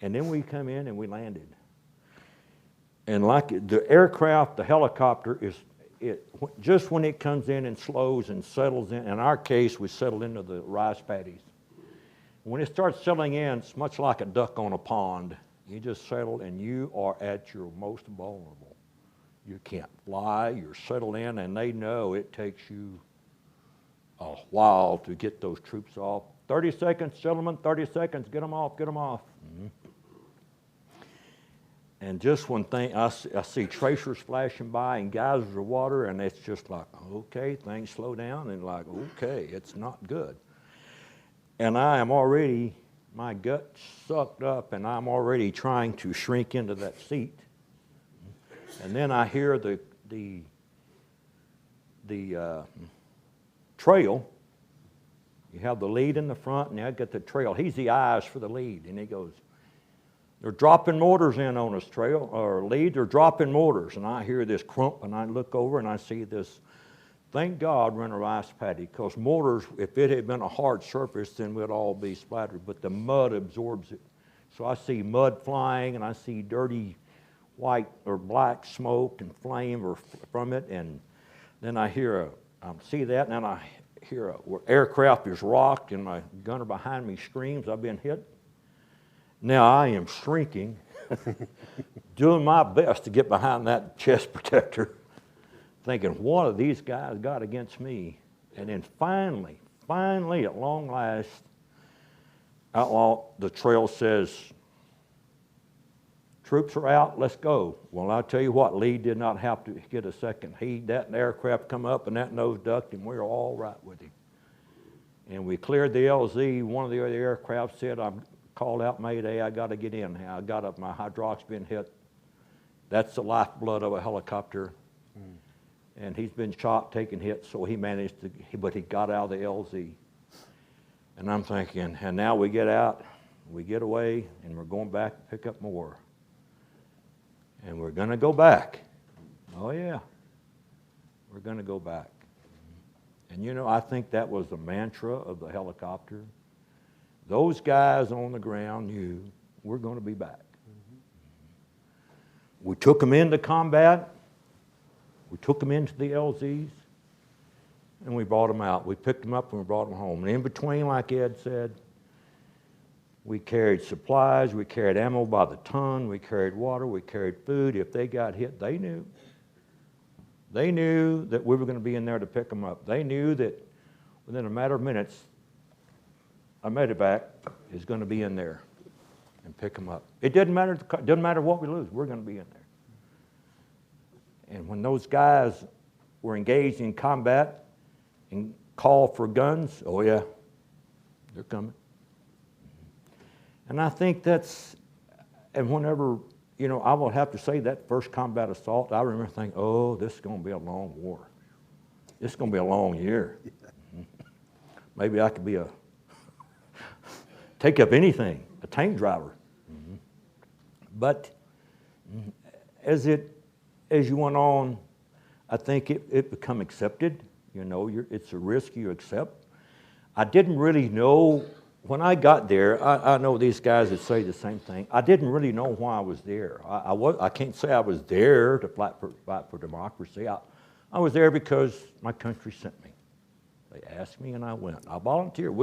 And then we come in and we landed. And like the aircraft, the helicopter just when it comes in and slows and settles in our case, we settle into the rice paddies. When it starts settling in, it's much like a duck on a pond. You just settle and you are at your most vulnerable. You can't fly, you're settled in, and they know it takes you a while to get those troops off. 30 seconds, gentlemen, 30 seconds, get them off, get them off. Mm-hmm. And just one thing, I see tracers flashing by and geysers of water, and it's just like, okay, things slow down, and like, okay, it's not good. And I am already, my gut's sucked up, and I'm already trying to shrink into that seat. And then I hear the trail. You have the lead in the front, and I get the trail. He's the eyes for the lead, and he goes, they're dropping mortars in on us, trail, or lead, they're dropping mortars. And I hear this crump, and I look over, and I see this, thank God we're in a rice paddy, because mortars, if it had been a hard surface, then we'd all be splattered, but the mud absorbs it. So I see mud flying, and I see dirty white or black smoke and flame from it, and then I hear see that, and then I hear aircraft is rocked, and my gunner behind me screams, I've been hit. Now I am shrinking, doing my best to get behind that chest protector, thinking, what have these guys got against me? And then finally, at long last, the trail says, troops are out, let's go. Well, I'll tell you what, Lee did not have to get a second. That aircraft come up and that nose ducked, and we were all right with him. And we cleared the LZ. One of the other aircraft said, I'm called out Mayday, I got to get in. I got up, my hydraulic's been hit. That's the lifeblood of a helicopter. And he's been shot, taking hits, so he managed to, but he got out of the LZ. And I'm thinking, and now we get out, we get away, and we're going back to pick up more. And we're going to go back. Oh, yeah. We're going to go back. And you know, I think that was the mantra of the helicopter. Those guys on the ground knew we're going to be back. We took them into combat. We took them into the LZs. And we brought them out. We picked them up and we brought them home. And in between, like Ed said, we carried supplies, we carried ammo by the ton, we carried water, we carried food. If they got hit, they knew. They knew that we were going to be in there to pick them up. They knew that within a matter of minutes, a medevac is going to be in there and pick them up. It doesn't matter what we lose, we're going to be in there. And when those guys were engaged in combat and called for guns, oh yeah, they're coming. And I think that's, and whenever, you know, I will have to say that first combat assault, I remember thinking, oh, this is going to be a long war. This is going to be a long year. Maybe I could be take up anything, a tank driver. But as you went on, I think it become accepted. You know, it's a risk you accept. I didn't really know. When I got there, I know these guys that say the same thing. I didn't really know why I was there. I can't say I was there to fight for democracy. I was there because my country sent me. They asked me and I went. I volunteered.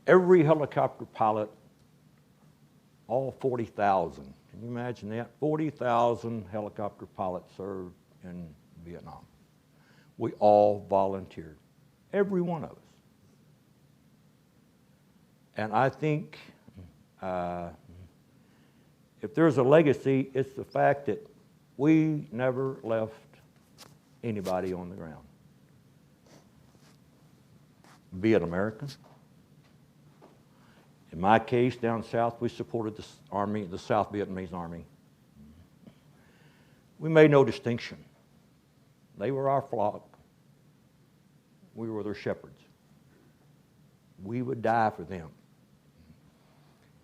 Every helicopter pilot, all 40,000. Can you imagine that? 40,000 helicopter pilots served in Vietnam. We all volunteered, every one of us. And I think if there's a legacy, it's the fact that we never left anybody on the ground. Be it American. In my case, down south, we supported the Army, the South Vietnamese Army. We made no distinction. They were our flock. We were their shepherds. We would die for them.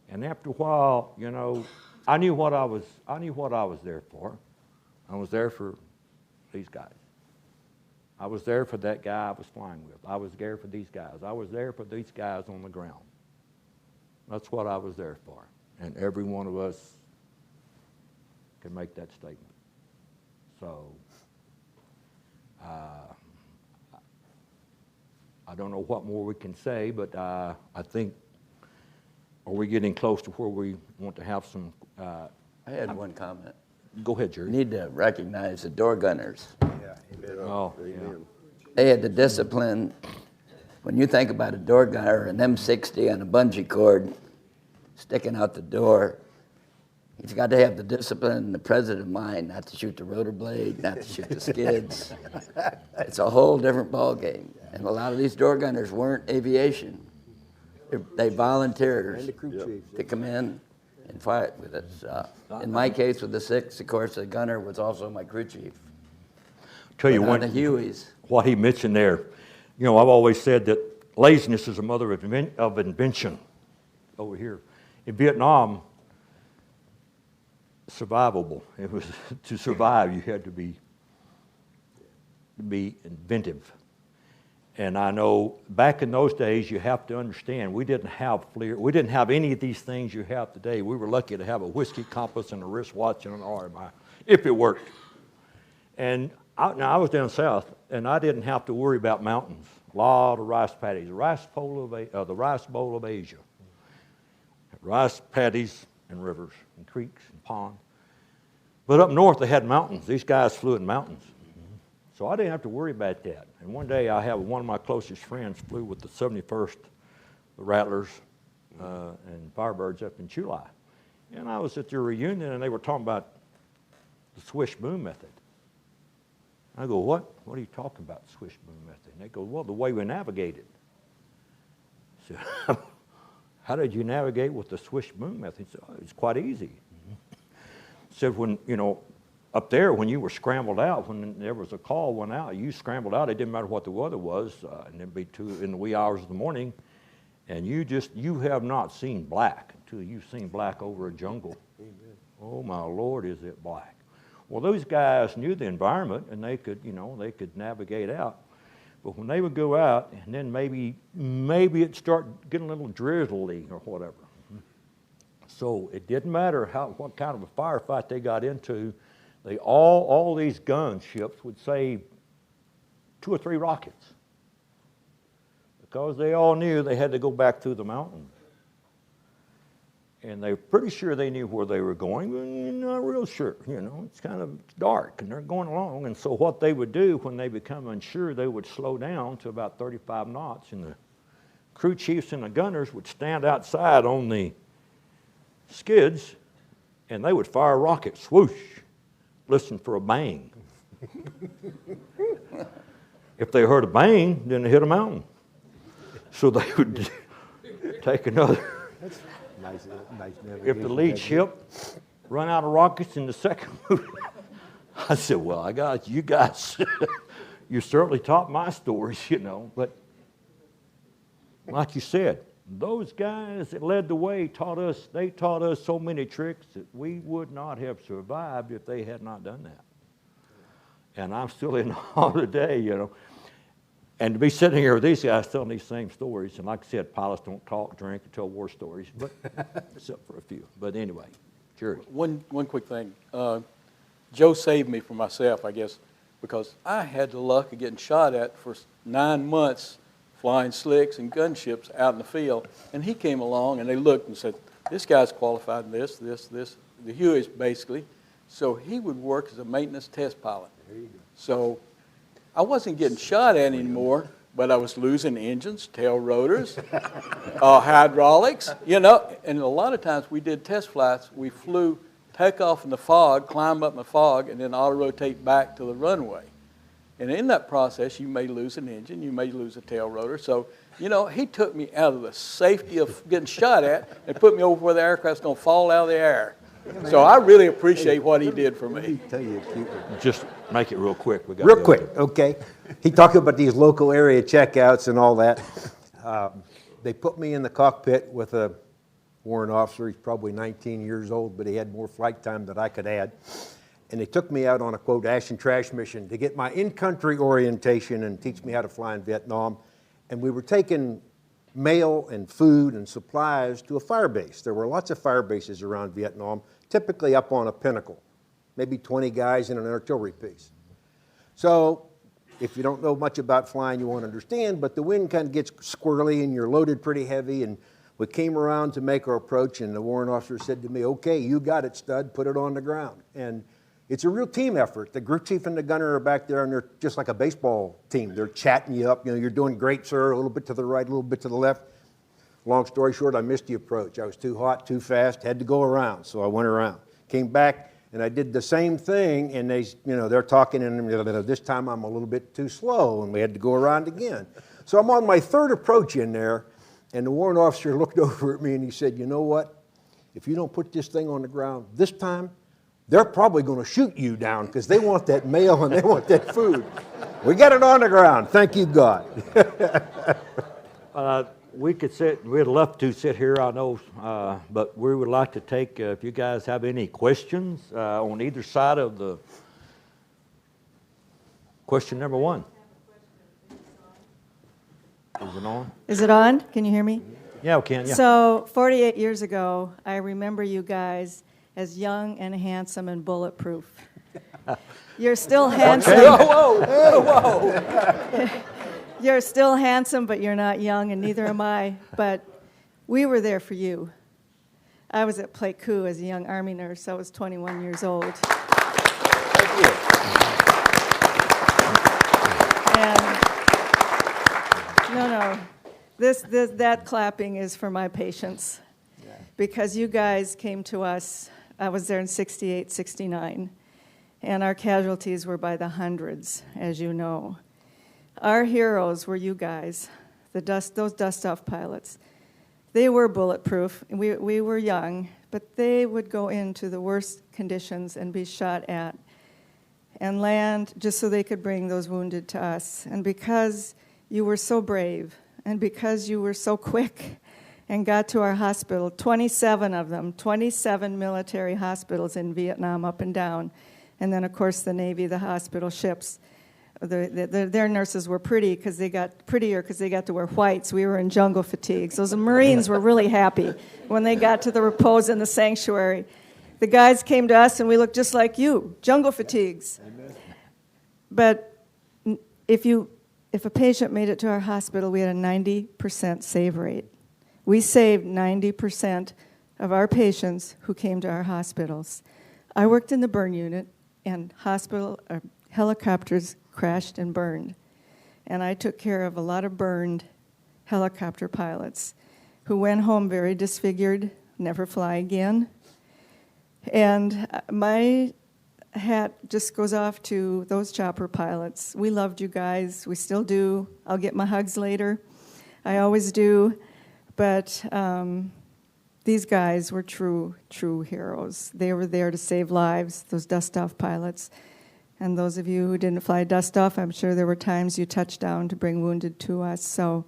And after a while, you know, I knew what I was there for. I was there for these guys. I was there for that guy I was flying with. I was there for these guys. I was there for these guys on the ground. That's what I was there for. And every one of us can make that statement. So, I don't know what more we can say, but I think, are we getting close to where we want to have some... I had one comment. Go ahead, Gerry. You need to recognize the door gunners. Yeah, amen. Oh, Amen. yeah. They had the discipline. When you think about a door gunner, an M60 on a bungee cord sticking out the door, he's got to have the discipline and the presence of mind not to shoot the rotor blade, not to shoot the skids. It's a whole different ballgame. And a lot of these door gunners weren't aviation. They volunteers And the crew chief. to come in and fight with us. In my case with the 6, of course, the gunner was also my crew chief. Tell you But on one, the Hueys, what he mentioned there, you know, I've always said that laziness is a mother of invention over here. In Vietnam, survivable. It was to survive, you had to be inventive. And I know back in those days, you have to understand, we didn't have any of these things you have today. We were lucky to have a whiskey compass and a wristwatch and an RMI, if it worked. And I was down south, and I didn't have to worry about mountains. A lot of rice paddies, the rice bowl of Asia. Rice paddies and rivers and creeks and ponds. But up north, they had mountains. These guys flew in mountains. So I didn't have to worry about that. And one day, I have one of my closest friends flew with the 71st, the Rattlers, and Firebirds up in Chulai. And I was at their reunion, and they were talking about the swish boom method. I go, what? What are you talking about, swish boom method? And they go, well, the way we navigated. I said, how did you navigate with the swish boom method? He said, oh, it's quite easy. Said when, you know, up there, when you were scrambled out, when there was a call went out, you scrambled out. It didn't matter what the weather was, and it'd be 2 in the wee hours of the morning, and you have not seen black until you've seen black over a jungle. Amen. Oh my Lord, is it black? Well, those guys knew the environment, and they could, you know, they could navigate out. But when they would go out, and then maybe it'd start getting a little drizzly or whatever. So it didn't matter what kind of a firefight they got into. All these gunships would save 2 or 3 rockets because they all knew they had to go back through the mountains. And they were pretty sure they knew where they were going, but not real sure. You know, it's kind of dark, and they're going along. And so what they would do when they become unsure, they would slow down to about 35 knots, and the crew chiefs and the gunners would stand outside on the skids, and they would fire a rocket, swoosh, listen for a bang. If they heard a bang, then they hit a mountain. So they would take another. Nice If the lead ship run out of rockets in the second movie, I said, well, I got you guys. You certainly taught my stories, you know. But like you said, those guys that led the way taught us so many tricks that we would not have survived if they had not done that. And I'm still in awe today, you know. And to be sitting here with these guys telling these same stories, and like I said, pilots don't talk, drink, or tell war stories, but except for a few. But anyway, Gerry. One quick thing. Joe saved me from myself, I guess, because I had the luck of getting shot at for 9 months flying slicks and gunships out in the field. And he came along, and they looked and said, this guy's qualified in this, the Hueys basically. So he would work as a maintenance test pilot. So I wasn't getting shot at anymore, but I was losing engines, tail rotors, hydraulics, you know. And a lot of times we did test flights. We flew, take off in the fog, climb up in the fog, and then auto-rotate back to the runway. And in that process, you may lose an engine, you may lose a tail rotor. So, you know, he took me out of the safety of getting shot at and put me over where the aircraft's going to fall out of the air. So I really appreciate what he did for me. Tell you a cute one. Just make it real quick. We got Real quick, okay. He talked about these local area checkouts and all that. They put me in the cockpit with a warrant officer. He's probably 19 years old, but he had more flight time than I could add. And they took me out on a, quote, ash and trash mission to get my in-country orientation and teach me how to fly in Vietnam. And we were taking mail and food and supplies to a fire base. There were lots of fire bases around Vietnam, typically up on a Pinnacle, maybe 20 guys in an artillery piece. So if you don't know much about flying, you won't understand, but the wind kind of gets squirrely and you're loaded pretty heavy. And we came around to make our approach, and the warrant officer said to me, okay, you got it, stud, put it on the ground. And it's a real team effort. The group chief and the gunner are back there, and they're just like a baseball team. They're chatting you up. You know, you're doing great, sir, a little bit to the right, a little bit to the left. Long story short, I missed the approach. I was too hot, too fast, had to go around, so I went around. Came back, and I did the same thing, and they, you know, they're talking, and this time I'm a little bit too slow, and we had to go around again. So I'm on my third approach in there, and the warrant officer looked over at me, and he said, you know what? If you don't put this thing on the ground this time, they're probably going to shoot you down because they want that mail and they want that food. We got it on the ground. Thank you, God. We could sit, we'd love to sit here, I know, but we would like to take, if you guys have any questions on either side of the question number one. Is it on? Is it on? Can you hear me? Yeah, we can, yeah. So 48 years ago, I remember you guys as young and handsome and bulletproof. You're still handsome. Whoa. You're still handsome, but you're not young, and neither am I. But we were there for you. I was at Pleiku as a young Army nurse. I was 21 years old. Thank you. And no, that clapping is for my patients. Because you guys came to us, I was there in 68, 69, and our casualties were by the hundreds, as you know. Our heroes were you guys, those dust-off pilots. They were bulletproof. We were young, but they would go into the worst conditions and be shot at and land just so they could bring those wounded to us. And because you were so brave, and because you were so quick, and got to our hospital, 27 of them, 27 military hospitals in Vietnam up and down. And then, of course, the Navy, the hospital ships. Their nurses were pretty because they got prettier because they got to wear whites. We were in jungle fatigues. Those Marines were really happy when they got to the repose in the sanctuary. The guys came to us and we looked just like you, jungle fatigues. Amen. But if a patient made it to our hospital, we had a 90% save rate. We saved 90% of our patients who came to our hospitals. I worked in the burn unit, and helicopters crashed and burned. And I took care of a lot of burned helicopter pilots who went home very disfigured, never fly again. And my hat just goes off to those chopper pilots. We loved you guys. We still do. I'll get my hugs later. I always do. But these guys were true heroes. They were there to save lives, those dust-off pilots. And those of you who didn't fly dust-off, I'm sure there were times you touched down to bring wounded to us. So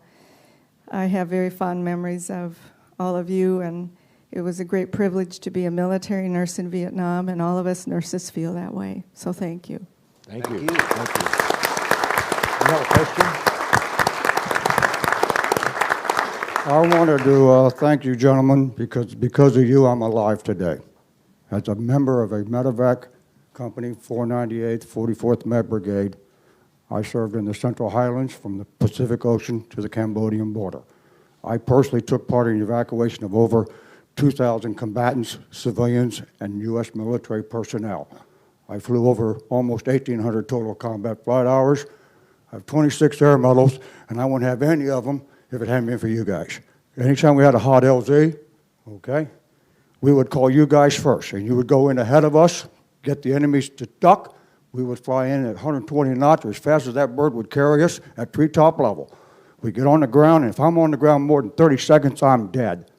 I have very fond memories of all of you, and it was a great privilege to be a military nurse in Vietnam, and all of us nurses feel that way. So thank you. Thank you. Thank you. Another question? I wanted to thank you, gentlemen, because of you, I'm alive today. As a member of a medevac company, 498th, 44th Med Brigade, I served in the Central Highlands from the Pacific Ocean to the Cambodian border. I personally took part in the evacuation of over 2,000 combatants, civilians, and U.S. military personnel. I flew over almost 1,800 total combat flight hours. I have 26 air medals, and I wouldn't have any of them if it hadn't been for you guys. Anytime we had a hot LZ, okay, we would call you guys first, and you would go in ahead of us, get the enemies to duck. We would fly in at 120 knots as fast as that bird would carry us at treetop level. We get on the ground, and if I'm on the ground more than 30 seconds, I'm dead.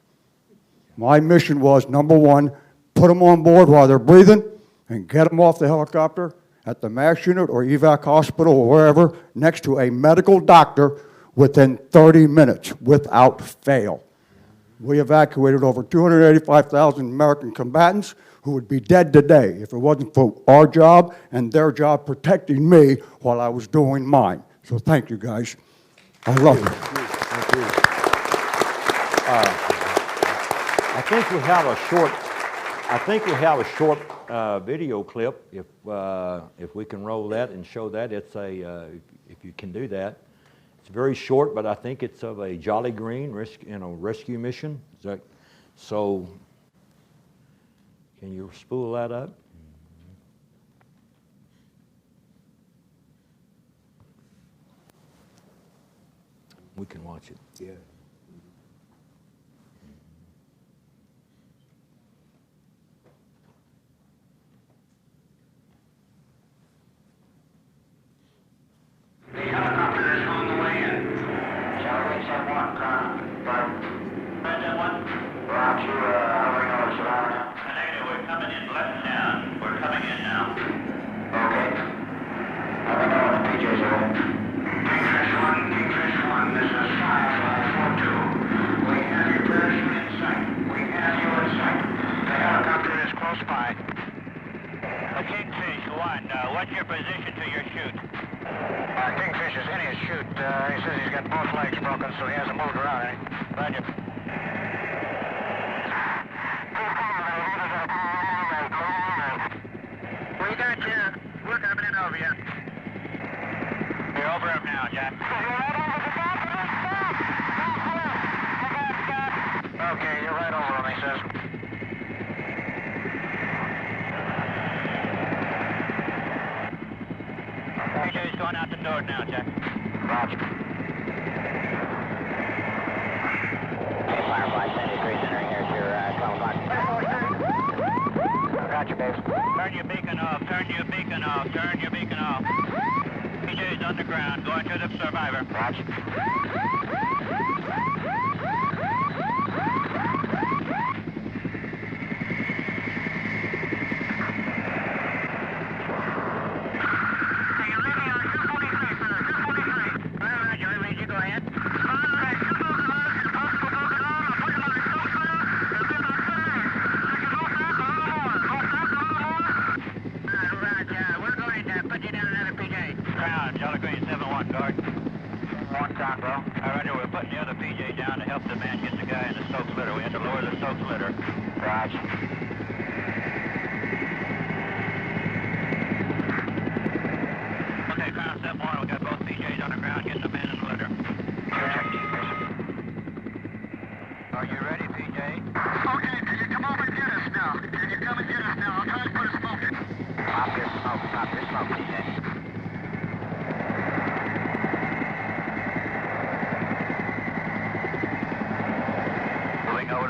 My mission was, number one, put them on board while they're breathing and get them off the helicopter at the MASH unit or evac hospital or wherever next to a medical doctor within 30 minutes without fail. We evacuated over 285,000 American combatants who would be dead today if it wasn't for our job and their job protecting me while I was doing mine. So thank you, guys. I love you. Thank you. I think we have a short video clip. If we can roll that and show that, it's a if you can do that. It's very short, but I think it's of a Jolly Green rescue mission. So? Can you spool that up? We can watch it. Yeah. The helicopter is on the way in. Shall we send one? Send one? Roger, hovering over surrounding. Negative, we're coming in left down. We're coming in now. Okay. Hovering over the PJs over. Kingfish 1, this is Firefly 4-2. We have your parachute in sight. We have you in sight. The helicopter is close by. Kingfish 1, what's your position to your chute? Kingfish is in his chute. He says he's got both legs broken, so he hasn't moved around any. Roger. We got you. We're coming in over you. You're over him now, Jack. Okay, you're right over him, he says. PJ's going out the door now, Jack. Roger. Hey, Firefly, Sandy 3 entering here at your 12 o'clock. Roger, babe. Turn your beacon off, turn your beacon off, turn your beacon off. PJ's underground, going to the survivor. Roger.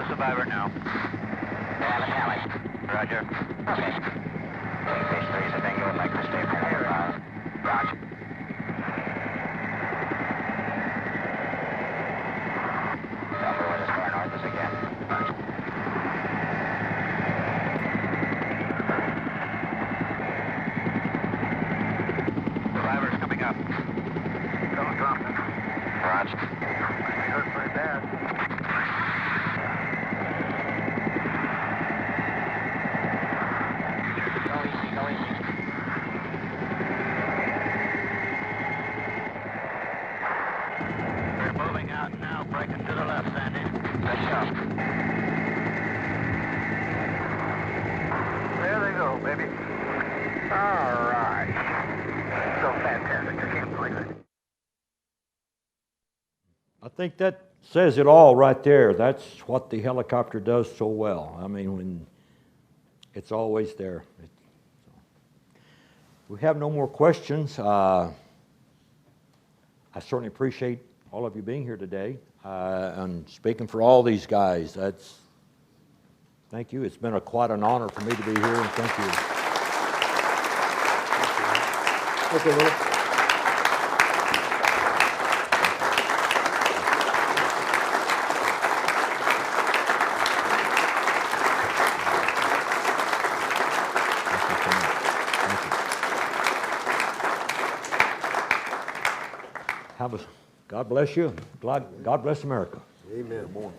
Survivor now. Yeah, the tally. Roger. Okay. Kingfish 3 is a bingo and like to stay for 105. Roger. Tell me when it's going north is again. Roger. Survivor's coming up. Don't drop them. Roger. We hurt pretty bad. There they go, baby. All right. So fantastic. I can't believe think that says it all right there. That's what the helicopter does so well. I mean, when it's always there. We have no more questions. I certainly appreciate all of you being here today. And speaking for all these guys, thank you. It's been quite an honor for me to be here, and thank you. Okay, Will. God bless you. God bless America. Amen. Morning.